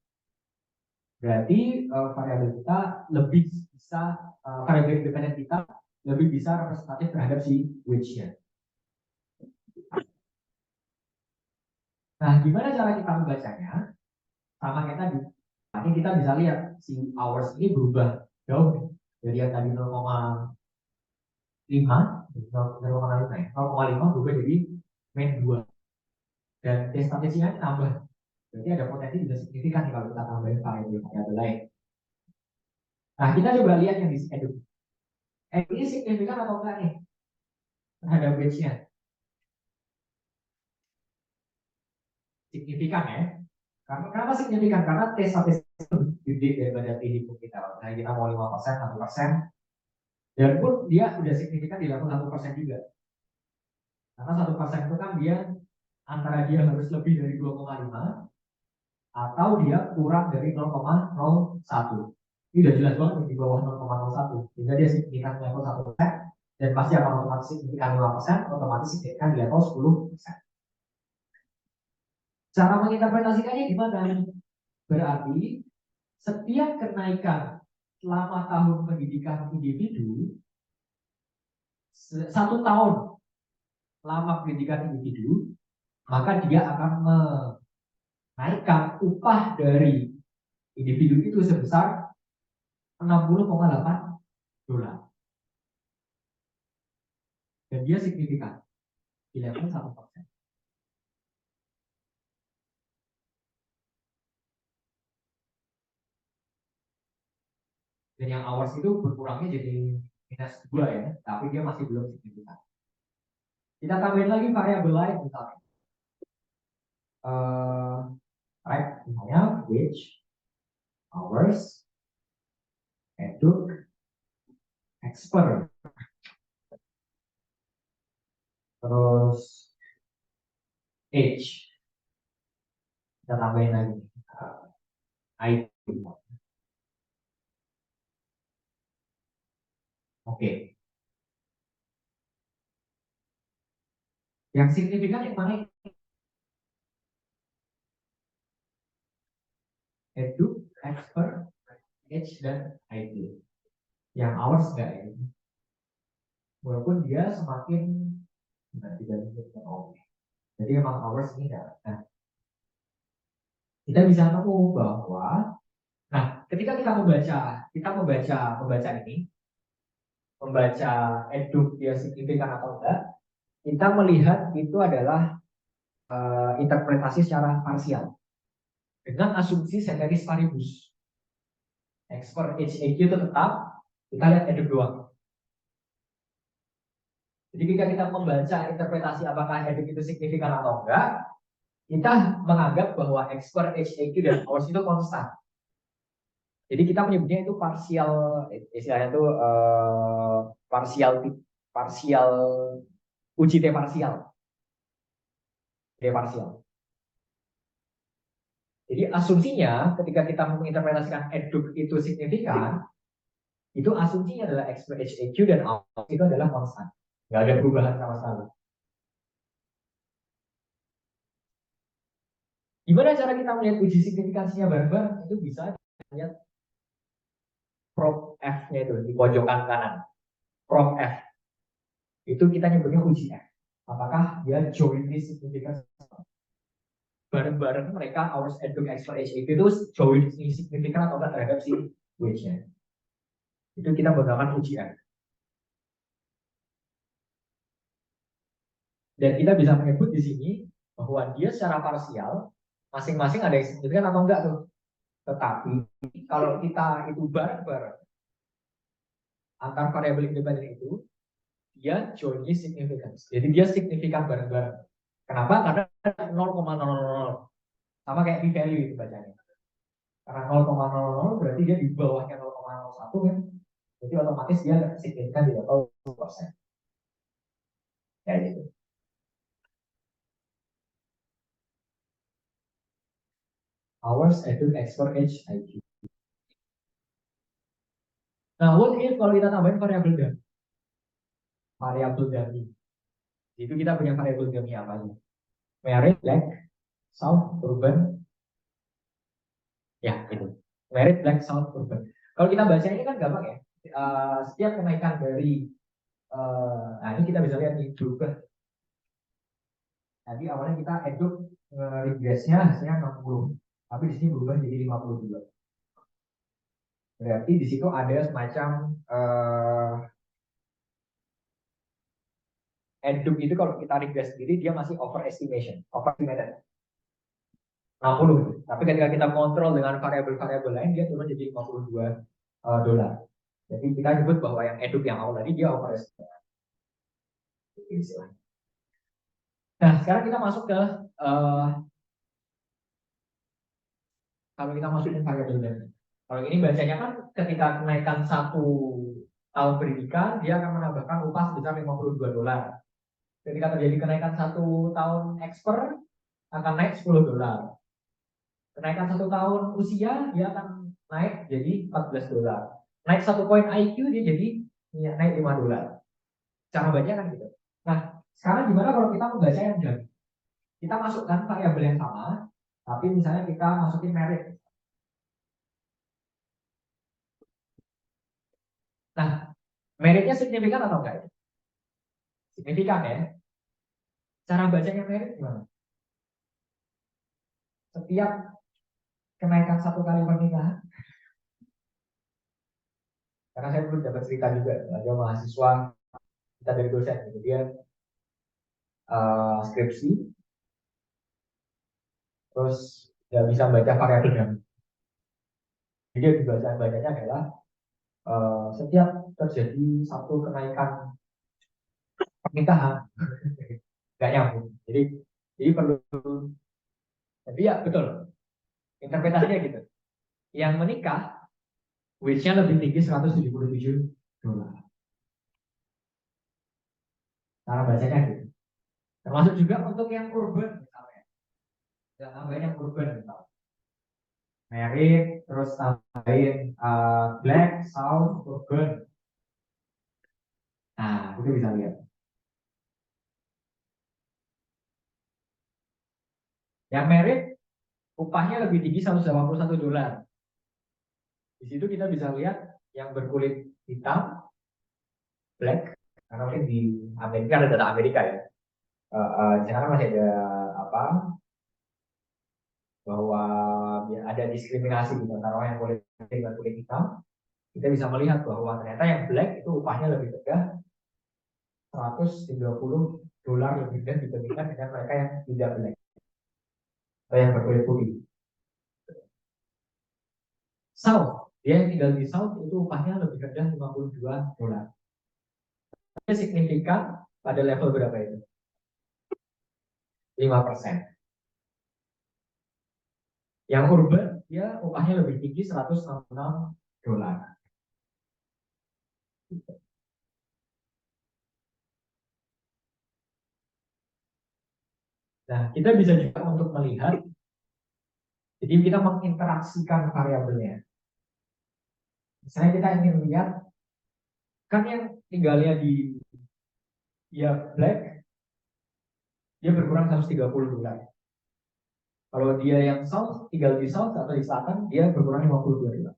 Berarti variabel kita lebih bisa, variabel independen kita lebih bisa representatif terhadap si wage-nya. Nah, gimana cara kita membacanya? Sama kayak tadi. Nanti kita bisa lihat si hours ini berubah jauh dari yang tadi 0,5 berubah jadi main 2. Dan statistiknya tambah. Berarti ada potensi bisa signifikan nih kalau kita tambahin variabel lain. Nah, kita coba lihat yang di edu. Edu ini signifikan atau enggak nih? terhadap wage-nya. Signifikan ya. Karena kenapa signifikan? Karena T sampai itu gede daripada T di kita. Misalnya kita mau 5%, 1%, dan pun dia udah signifikan di level 1% juga. Karena 1% itu kan dia antara dia harus lebih dari 2,5 atau dia kurang dari 0,01. Ini udah jelas banget di bawah 0,01. Sehingga dia signifikan di level 1%, dan pasti akan otomatis signifikan 5%, otomatis signifikan di level 10%. Cara menginterpretasikannya gimana? Berarti setiap kenaikan selama tahun pendidikan individu, 1 tahun lama pendidikan individu, maka dia akan menaikkan upah dari individu itu sebesar 60,8 dolar. Dan dia signifikan di level 1%. Dan yang hours itu berkurangnya jadi -2 ya, tapi dia masih belum signifikan. Kita tambahin lagi variabel lain misalnya. Right, misalnya wage, hours, eduk, expert, terus age. Kita tambahin lagi IT. Oke. Yang signifikan yang mana? Edu, expert, age, dan IT. Yang hours enggak ya? Walaupun dia semakin dibandingkan dengan OP. Jadi emang hours ini enggak. Nah, kita bisa nemu bahwa, nah, ketika kita membaca ini, membaca edu dia signifikan atau enggak, kita melihat itu adalah interpretasi secara parsial dengan asumsi ceteris paribus. Expert HAQ itu tetap, kita lihat eduk doang. Jadi ketika kita membaca interpretasi apakah eduk itu signifikan atau enggak, kita menganggap bahwa expert HAQ dan hours itu konstan. Jadi kita menyebutnya itu parsial, istilahnya itu parsial uji T parsial. T parsial. Jadi asumsinya ketika kita menginterpretasikan eduk itu signifikan, itu asumsinya adalah expert HAQ dan hours itu adalah konstan. Nggak ada perubahan sama sekali. Gimana cara kita melihat uji signifikansinya bareng-bareng? Itu bisa lihat prop F-nya itu di pojokan kanan. Prop F. Itu kita nyebutnya uji F. Apakah dia jointly significant? Bareng-bareng mereka hours eduk expert HAQ itu jointly significant atau enggak terhadap si wage-nya. Itu kita menggunakan uji F. Dan kita bisa menyebut di sini bahwa dia secara parsial masing-masing ada yang signifikan atau enggak tuh. Tetapi kalau kita itu bareng-bareng antar variabel independen itu, dia jointly significance. Jadi dia signifikan bareng-bareng. Kenapa? Karena 0,00 sama kayak p-value itu bacanya. Karena 0,00 berarti dia di bawahnya 0,01 kan. Jadi otomatis dia signifikan di level 1%. Kayak gitu. Hours, eduk, expert, age, IQ. Nah, what if kalau kita tambahin variabel dummy? Variabel dummy. Itu kita punya variabel dummy apa aja? Merit, black, south, urban. Ya, itu. Merit, black, south, urban. Kalau kita baca ini kan gampang ya. Setiap kenaikan dari nah ini kita bisa lihat nih berubah. Jadi awalnya kita eduk regressnya hasilnya 60, tapi di sini berubah jadi 52. Berarti di situ ada semacam eduk itu kalau kita regress sendiri dia masih overestimated 60. Tapi ketika kita kontrol dengan variabel-variabel lain dia turun jadi 52 dolar. Jadi kita nyebut bahwa yang eduk yang awal tadi dia overestimate. Nah, sekarang kita masuk ke kalau kita masukin variabel dan kalau ini bacanya kan ketika kenaikan 1 tahun pendidikan dia akan menambahkan upah sebesar $52. Ketika terjadi kenaikan 1 tahun expert akan naik $10. Kenaikan 1 tahun usia dia akan naik jadi $14. Naik 1 poin IQ dia jadi ya, naik $5. Cara baca kan gitu. Nah, sekarang gimana kalau kita membaca yang jam? Kita masukkan variabel yang sama, tapi misalnya kita masukin merit. Nah, meritnya signifikan atau enggak? Signifikan ya. Cara bacanya merit gimana? Setiap kenaikan 1 kali pernikahan, karena saya belum dapat cerita juga, ada mahasiswa kita dari dosen, gitu dia skripsi, terus nggak bisa baca variabel yang jadi dia bacanya adalah setiap terjadi 1 kenaikan pernikahan nggak nyambung. Jadi perlu, jadi ya betul interpretasinya gitu. Yang menikah wage-nya lebih tinggi $177. Cara bacanya gitu. Termasuk juga untuk yang urban misalnya. Yang nambahin yang urban misalnya. Merit, terus tambahin black, south, urban. Nah, itu bisa lihat. Yang merit upahnya lebih tinggi $181. Di situ kita bisa lihat yang berkulit hitam, black, karena mungkin di Amerika ada data Amerika ya. Di sana masih ada apa? Bahwa ada diskriminasi gitu antara orang yang kulit putih dan kulit hitam. Kita bisa melihat bahwa ternyata yang black itu upahnya lebih rendah, $130 lebih rendah dibandingkan dengan mereka yang tidak black atau yang berkulit putih. South, dia yang tinggal di South itu upahnya lebih rendah $52. Ini signifikan pada level berapa itu? 5%. Yang urban dia upahnya lebih tinggi $166. Nah, kita bisa juga untuk melihat, jadi kita menginteraksikan variabelnya. Misalnya kita ingin lihat, kan yang tinggalnya di ya black, dia berkurang $130. Kalau dia yang south, tinggal di south atau di selatan, dia berkurang $52.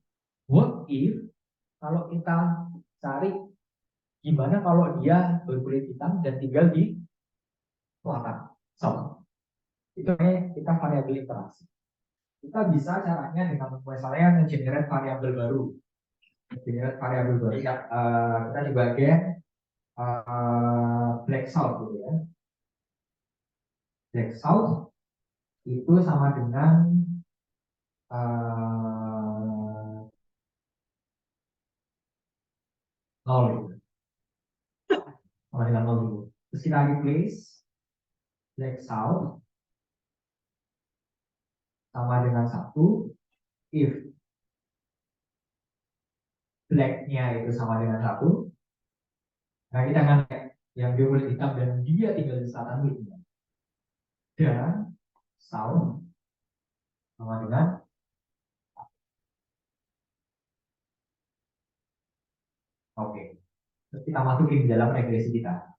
What if kalau kita cari gimana kalau dia berkulit hitam dan tinggal di selatan, south? Itu kita variabel interaksi. Kita bisa caranya dengan misalnya nge-generate variabel baru. Generate variabel baru ya, kita coba get black south gitu ya. Black south itu sama dengan nol gitu. Sama dengan nol dulu. Terus kita replace black south sama dengan 1 if blacknya itu sama dengan 1. Nah kita akan lihat yang dia kulit hitam dan dia tinggal di selatan itu. Dan south sama dengan oke. Terus kita masukin di dalam regresi kita.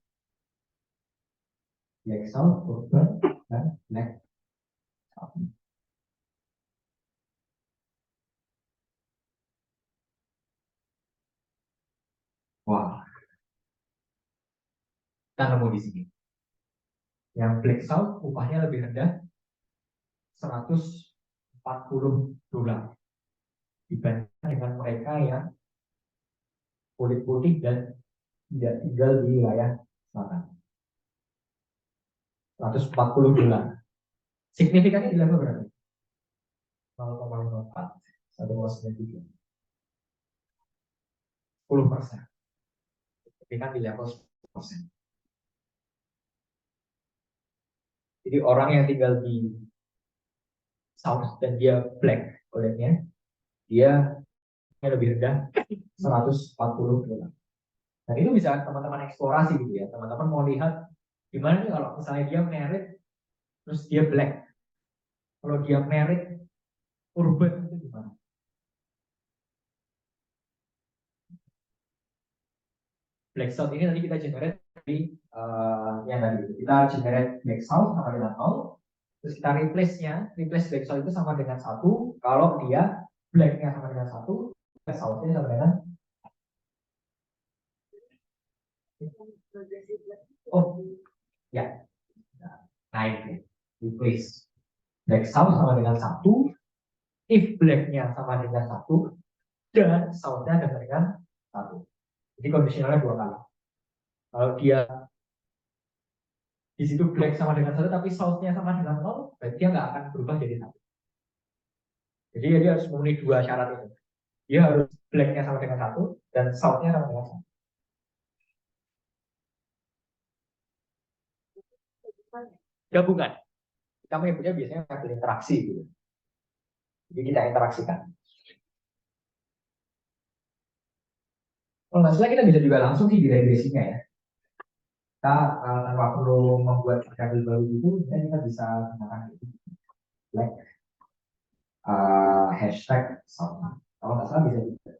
Black south, urban, dan black south. Wah, kita nemu di sini. Yang black south upahnya lebih rendah $140 dibandingkan dengan mereka yang kulit putih dan tidak tinggal di wilayah selatan. $140. Signifikannya di level berapa? 0,54, 1,93, 10%. Signifikan di level 10%. Jadi orang yang tinggal di South dan dia black kulitnya, dia lebih rendah 140 dolar. Dan itu bisa teman-teman eksplorasi gitu ya. Teman-teman mau lihat gimana nih kalau misalnya dia merit terus dia black. Kalau dia merit urban itu gimana? Black South ini tadi kita generate dari yang tadi kita generate Black South sama dengan 0. Terus kita replace Black South itu sama dengan 1. Kalau dia blacknya sama dengan 1, Black Southnya sama dengan ya naik ya. Replace Black South sama dengan 1. If blacknya sama dengan 1 dan Southnya sama dengan 1. Jadi kondisionalnya 2 kali. Kalau dia di situ black sama dengan 1 tapi Southnya sama dengan 0, berarti dia nggak akan berubah jadi 1. Jadi dia harus memenuhi 2 syarat itu. Dia harus blacknya sama dengan 1 dan Southnya sama dengan 1. Gabungan. Kita menyebutnya biasanya metode interaksi gitu. Jadi kita interaksikan. Kalau nggak salah kita bisa juga langsung sih di regresinya ya. Kita tanpa perlu membuat variabel baru itu, ya kita bisa gunakan itu. Like hashtag sama. Kalau nggak salah bisa juga.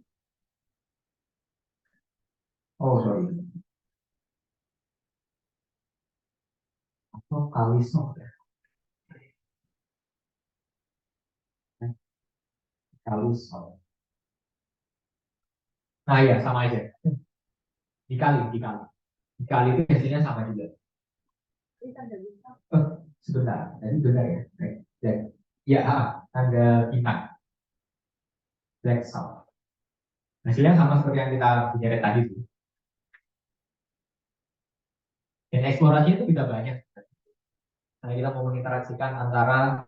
Oh sorry. Atau kaliso ya. Kaliso. Nah ya sama aja. Dikali. Dikali itu biasanya sama juga. Sebentar, tadi benar ya. Black. Ya, tanda bintang. Black South. Hasilnya sama seperti yang kita bicara tadi tuh. Dan eksplorasi itu bisa banyak. Nah, kita mau menginteraksikan antara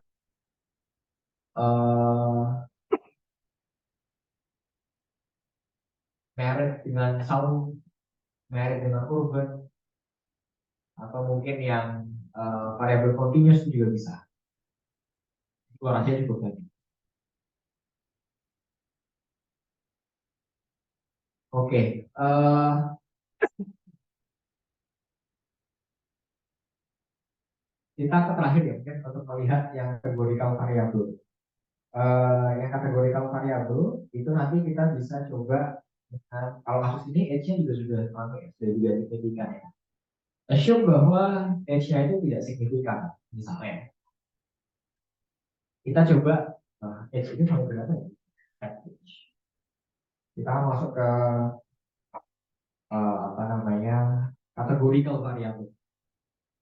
merit dengan sound, merit dengan urban, atau mungkin yang variabel continuous juga bisa. Eksplorasinya cukup banyak. Oke, kita ke terakhir ya, mungkin untuk melihat yang kategorikal variabel. Yang kategorikal variabel itu nanti kita bisa coba dengan, kalau kasus ini edge-nya juga sudah juga signifikan ya. Assume bahwa edge-nya itu tidak signifikan, misalnya. Kita coba edge ini sampai berapa ya? Edge. Kita masuk ke apa namanya kategorikal variabel.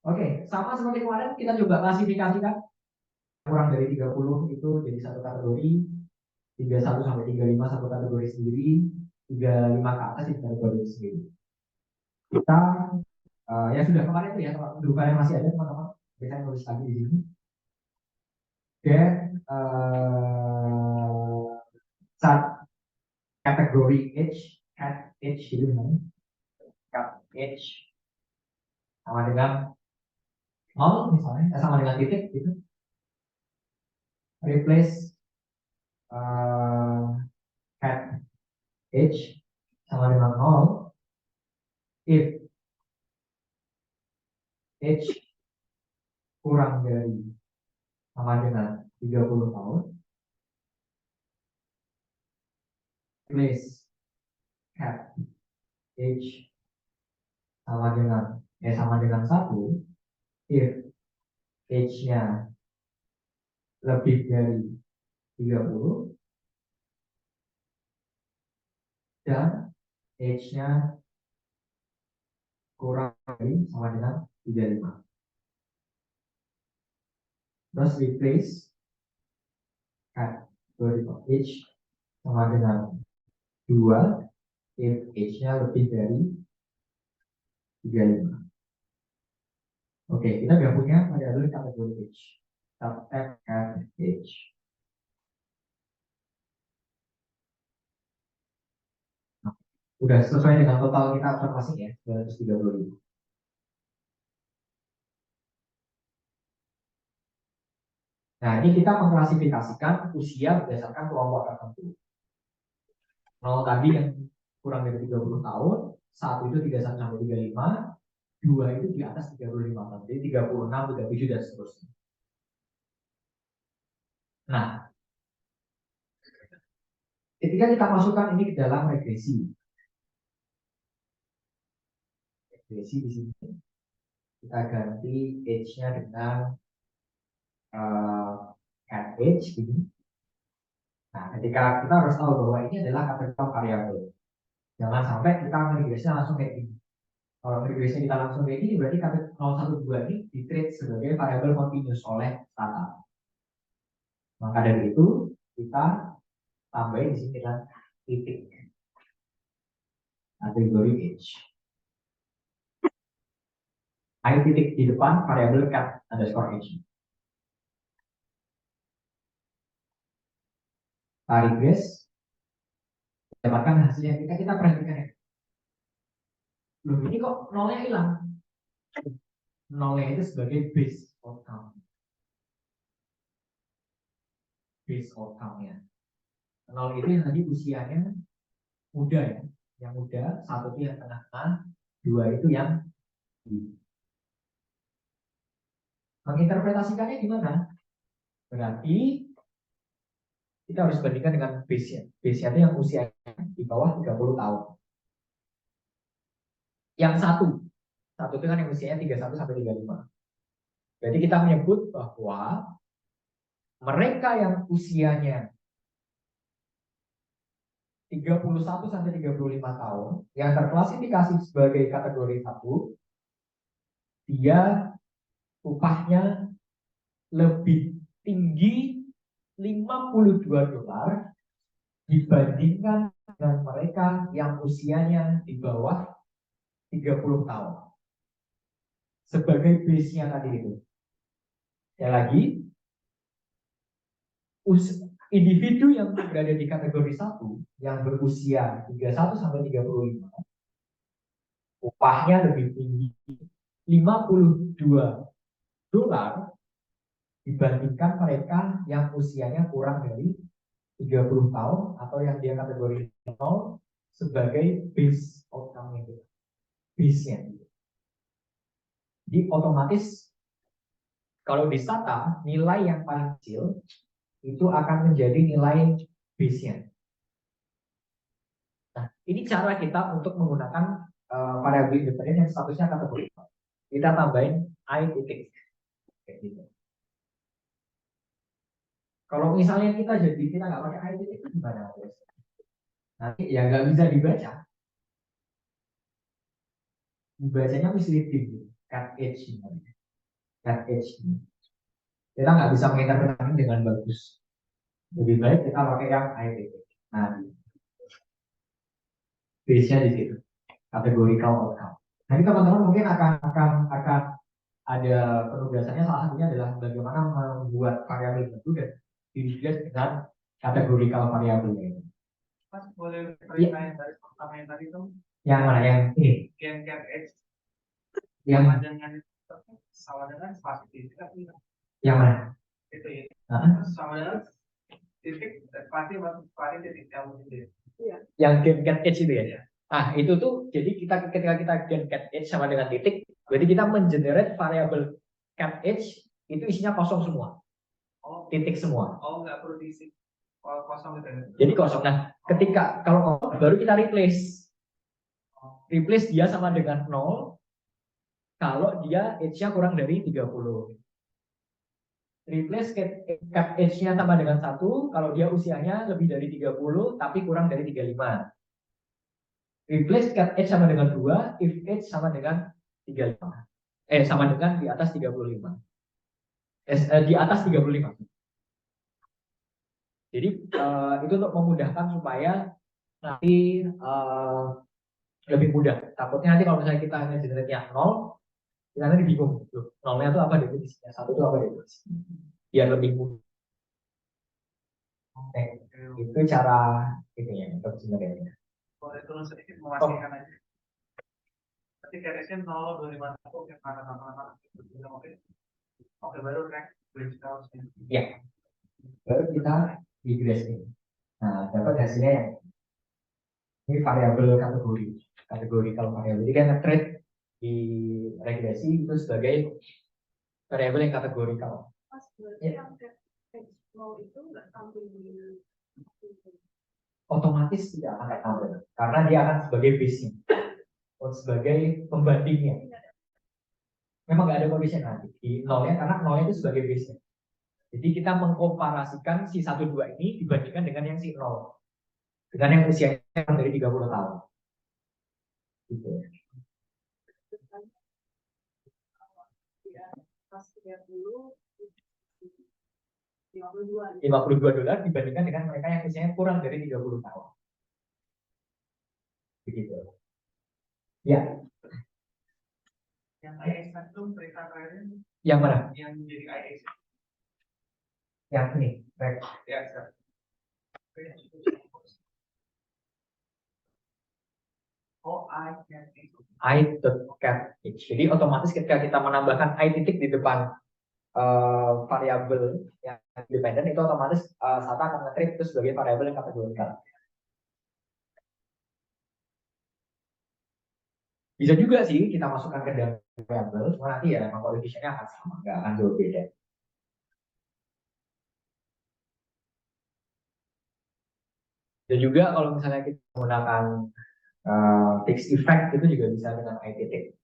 Oke, sama seperti kemarin kita coba klasifikasikan kurang dari 30 itu jadi satu kategori, 31 sampai 35 satu kategori sendiri, 35 ke atas itu kategori sendiri. Kita ya sudah kemarin itu ya, kalau yang masih ada teman-teman, bisa nulis lagi di sini. Dan saat kategori edge itu cat edge sama dengan nol misalnya, sama dengan titik gitu. Replace cat edge sama dengan nol if edge kurang dari sama dengan 30 tahun. Replace cat edge sama dengan sama dengan 1 if edge-nya lebih dari 30 dan edge-nya kurang dari sama dengan 35. Terus replace cat edge sama dengan 2 if edge-nya lebih dari 35. Oke, kita sudah punya variabel kategori edge. Kita add cat edge. Udah sesuai dengan total kita observasi ya, 230.000. Nah, ini kita mengklasifikasikan usia berdasarkan kelompok tertentu. 0 tadi yang kurang dari 30 tahun, 1 itu 31 sampai 35, 2 itu di atas 35 tahun, jadi 36, 37 dan seterusnya. Nah, ketika kita masukkan ini ke dalam regresi di sini kita ganti age-nya dengan cat age ini. Nah, ketika kita harus tahu bahwa ini adalah kategori variabel, jangan sampai kita regresinya langsung kayak gini. Kalau regresinya kita langsung kayak gini, berarti kategori 012 ini di-treat sebagai variabel continuous oleh Stata. Maka dari itu kita tambahin di sini dengan titik kategori age. I titik di depan variabel cat underscore age. Regres dapatkan hasilnya. Kita perhatikan ya. Loh, ini kok nolnya hilang? Nolnya itu sebagai base outcome. Base outcome-nya. Nol itu yang tadi usianya muda ya. Yang muda, 1 itu yang tengah-tengah, 2 itu yang tinggi. Menginterpretasikannya gimana? Berarti kita harus bandingkan dengan base-nya. Base-nya itu yang usianya di bawah 30 tahun. Yang satu itu kan yang usianya 31 sampai 35. Jadi kita menyebut bahwa mereka yang usianya 31 sampai 35 tahun yang terklasifikasi sebagai kategori 1, dia upahnya lebih tinggi $52 dibandingkan dengan mereka yang usianya di bawah 30 tahun. Sebagai base-nya tadi itu. Ya lagi, individu yang berada di kategori 1 yang berusia 31 sampai 35 upahnya lebih tinggi $52 dibandingkan mereka yang usianya kurang dari 30 tahun atau yang dia kategori 0 sebagai base outcome itu. Base-nya. Jadi otomatis kalau di Stata nilai yang paling kecil itu akan menjadi nilai base-nya. Nah, ini cara kita untuk menggunakan variabel independen yang statusnya kategori. Kita tambahin I titik. Kayak gitu. Kalau misalnya kita nggak pakai I titik itu gimana? Nanti ya nggak bisa dibaca. Dibacanya misleading. Cat edge. Cat edge. Kita nggak bisa menginterpretasikan dengan bagus. Lebih baik kita pakai yang I titik. Nah, base-nya di situ. Categorical outcome. Nanti teman-teman mungkin akan ada penugasannya, salah satunya adalah bagaimana membuat variabel itu dan dirilis dengan categorical variabel itu. Mas boleh perintah yang dari pertama yang tadi itu? Yang mana yang ini? Gen cat edge. Yang sama dengan spasi yang mana? Itu ya. Terus sama dengan titik spasi masuk spasi titik yang itu. Yang gen cat edge itu ya. Ah, itu tuh jadi ketika kita gen cat edge sama dengan titik, berarti kita mengenerate variabel cat edge itu isinya kosong semua. Oh, titik semua. Oh, nggak perlu diisi. Kosong gitu ya. Jadi kosong. Nah, ketika kalau kosong baru kita replace. Replace dia sama dengan 0 kalau dia edge-nya kurang dari 30. Replace cat edge-nya sama dengan 1 kalau dia usianya lebih dari 30 tapi kurang dari 35. Replace cat edge sama dengan 2 if edge sama dengan 35. Sama dengan di atas 35. Di atas 35. Jadi itu untuk memudahkan supaya nanti lebih mudah. Takutnya nanti kalau misalnya kita hanya generate-nya 0, kita nanti bingung. Loh, 0-nya itu apa definisinya? 1 itu apa definisinya? Biar lebih mudah. Oke, itu cara ini ya untuk sebenarnya. Boleh turun sedikit memastikan aja. Nanti KRS-nya 0, 25, oke, mana. Oke, baru track. Ya, baru kita regress ini. Nah, dapat hasilnya yang ini variabel kategori, kategorical variabel. Jadi kan nge-treat di regresi itu sebagai variabel yang kategorikal. Mas, berarti Ya. yang mau itu nggak tampil di Otomatis tidak akan tampil karena dia akan sebagai base-nya atau sebagai pembandingnya. Memang nggak ada coefficient nanti di nolnya karena nolnya itu sebagai base-nya. Jadi kita mengkomparasikan si 1, 2 ini dibandingkan dengan yang si 0 dengan yang usianya dari 30 tahun. Gitu. pas 30 $52 $52 dibandingkan dengan mereka yang usianya kurang dari 30 tahun. Begitu. Ya. Yang IX itu mereka terakhir. Yang mana? Yang jadi IX. Yang ini. Ya, I.cat h. Jadi otomatis ketika kita menambahkan i titik di depan variabel yang independen itu otomatis Sata akan nge-treat itu sebagai variabel yang kategorikal. Bisa juga sih kita masukkan ke dalam variabel, cuma nanti ya memang koefisiennya akan sama, nggak akan jauh beda. Dan juga kalau misalnya kita menggunakan fixed effect itu juga bisa dengan i titik.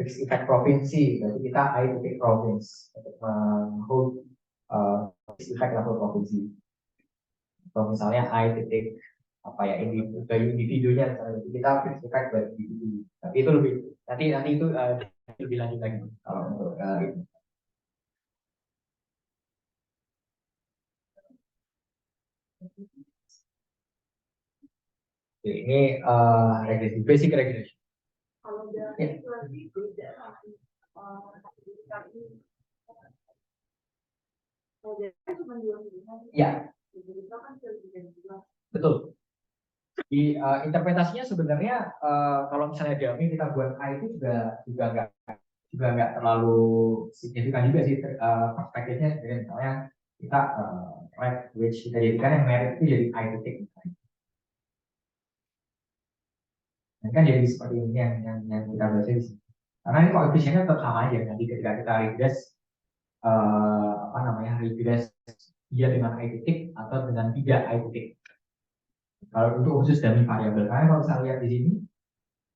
Fixed effect provinsi, berarti kita i titik province untuk menghold fixed effect level provinsi. Atau misalnya i titik apa ya individunya misalnya kita fixed effect by individu. Tapi itu lebih nanti itu lebih lanjut lagi kalau untuk ini. Ini regresi, basic regression. kalau dari berarti beda tapi kalau dari cuma 2 pilihan Ya, jadi kan juga betul. Di interpretasinya sebenarnya kalau misalnya Dami kita buat I itu juga nggak terlalu signifikan juga sih perspektifnya. Jadi misalnya kita right which kita jadikan yang merit itu jadi I titik. Nah, kan jadi seperti ini yang kita baca di sini. Karena ini koefisiennya tetap sama aja. Nanti ketika kita regress apa namanya regress dia dengan I titik atau dengan tidak I titik. Kalau untuk khusus dari variabel, karena kalau saya lihat di sini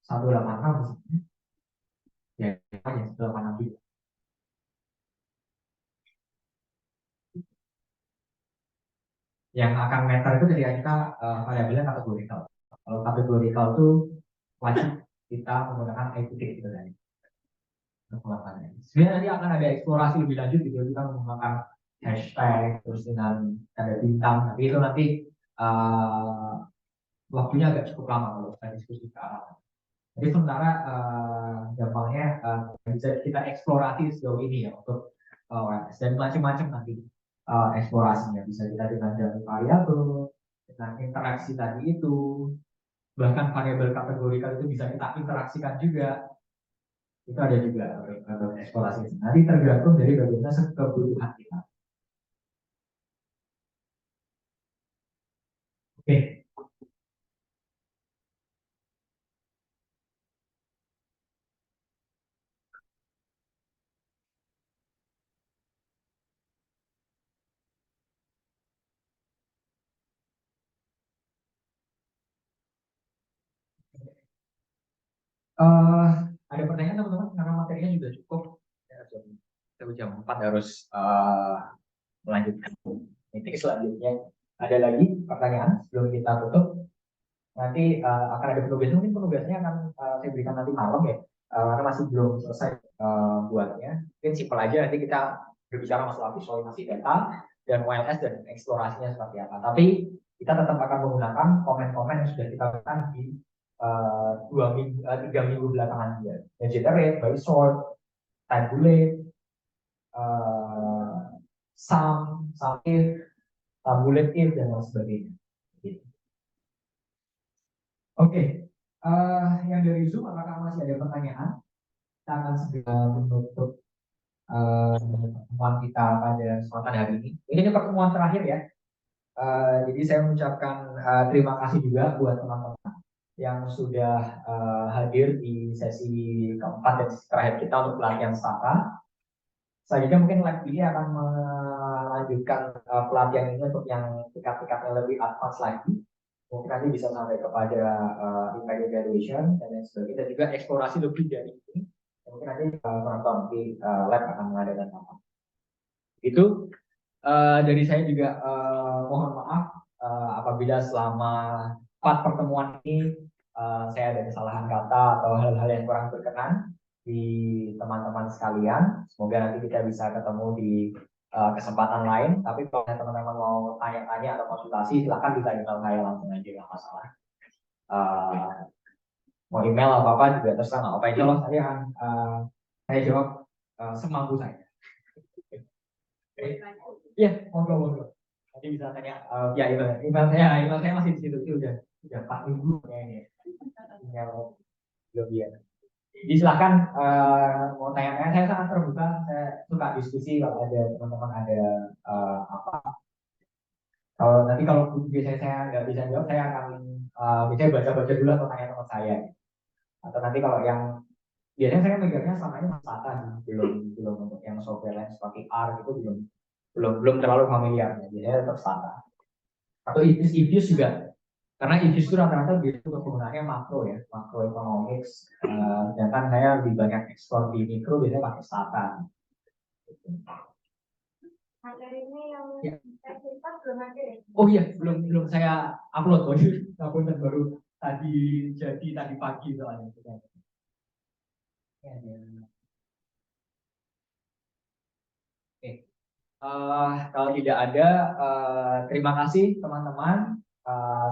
186 misalnya, ya 186 juga. Yang akan meter itu ketika kita variabelnya kategorikal. Kalau kategorikal itu wajib kita menggunakan I titik gitu tadi. Sebenarnya nanti akan ada eksplorasi lebih lanjut gitu, kita menggunakan hashtag terus dengan tanda bintang, tapi itu nanti waktunya agak cukup lama kalau kita diskusi ke arah. Jadi sementara gampangnya bisa kita eksplorasi sejauh ini ya untuk dan macam-macam nanti eksplorasinya bisa kita dengan dari variabel, dengan interaksi tadi itu, bahkan variabel kategorikal itu bisa kita interaksikan juga. Itu ada juga eksplorasi. Nanti tergantung dari bagaimana kebutuhan kita. Oke. Ada pertanyaan teman-teman karena materinya juga cukup ya, jam 4 harus melanjutkan meeting selanjutnya. Ada lagi pertanyaan sebelum kita tutup? Nanti akan ada penugasan, mungkin penugasnya akan saya berikan nanti malam ya, karena masih belum selesai buatnya. Mungkin simpel aja, nanti kita berbicara masalah visualisasi data dan OLS dan eksplorasinya seperti apa. Tapi kita tetap akan menggunakan komen-komen yang sudah kita lakukan di 3 minggu belakangan ya. Yang generate, by sort, tabulate, sum, if, tabulate if, dan lain sebagainya. Gitu. Oke, yang dari Zoom apakah masih ada pertanyaan? Kita akan segera menutup pertemuan kita pada kesempatan hari ini. Ini pertemuan terakhir ya. Jadi saya mengucapkan terima kasih juga buat teman-teman yang sudah hadir di sesi keempat dan sesi terakhir kita untuk pelatihan Stata. Selanjutnya mungkin live ini akan melanjutkan pelatihan ini untuk yang tingkat-tingkatnya lebih advance lagi. Mungkin nanti bisa sampai kepada impact evaluation dan lain sebagainya, dan juga eksplorasi lebih dari ini. Mungkin nanti penonton di lab akan mengadakan apa. Itu dari saya juga mohon maaf apabila selama 4 pertemuan ini saya ada kesalahan kata atau hal-hal yang kurang berkenan di teman-teman sekalian. Semoga nanti kita bisa ketemu di kesempatan lain. Tapi kalau teman-teman mau tanya-tanya atau konsultasi, silakan bisa email saya langsung aja, nggak masalah. Mau email atau apa juga terserah, nggak apa-apa. Insya Allah saya jawab semampu saya. Iya, monggo. Nanti bisa tanya via email. Email saya masih di situ. Itu udah 4 minggu kayaknya. Email belum dia. Jadi silakan mau tanya-tanya, saya sangat terbuka. Saya suka diskusi kalau ada teman-teman ada apa. Kalau nanti kalau biasanya saya nggak bisa jawab, saya akan biasanya baca-baca dulu atau tanya teman saya. Atau nanti kalau yang biasanya saya megangnya sama ini Stata, belum untuk yang software lain seperti R itu belum terlalu familiar. Biasanya tetap Stata. Atau IFIS juga, karena IFIS itu rata-rata biasanya penggunaannya makro ya, makroeconomics. Sedangkan saya lebih banyak ekspor di mikro, biasanya pakai Stata. Materi ini yang Ya. saya cerita belum ada ya? Oh iya, belum saya upload kok. Walaupun baru tadi pagi soalnya. Oke. Kalau tidak ada, terima kasih teman-teman.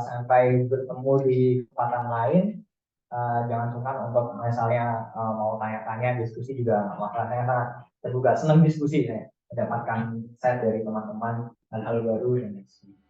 Sampai bertemu di kesempatan lain. Jangan sungkan untuk misalnya mau tanya-tanya, diskusi juga nggak masalah. Saya sangat terbuka, senang diskusi saya mendapatkan insight dari teman-teman, hal-hal baru dan lain sebagainya.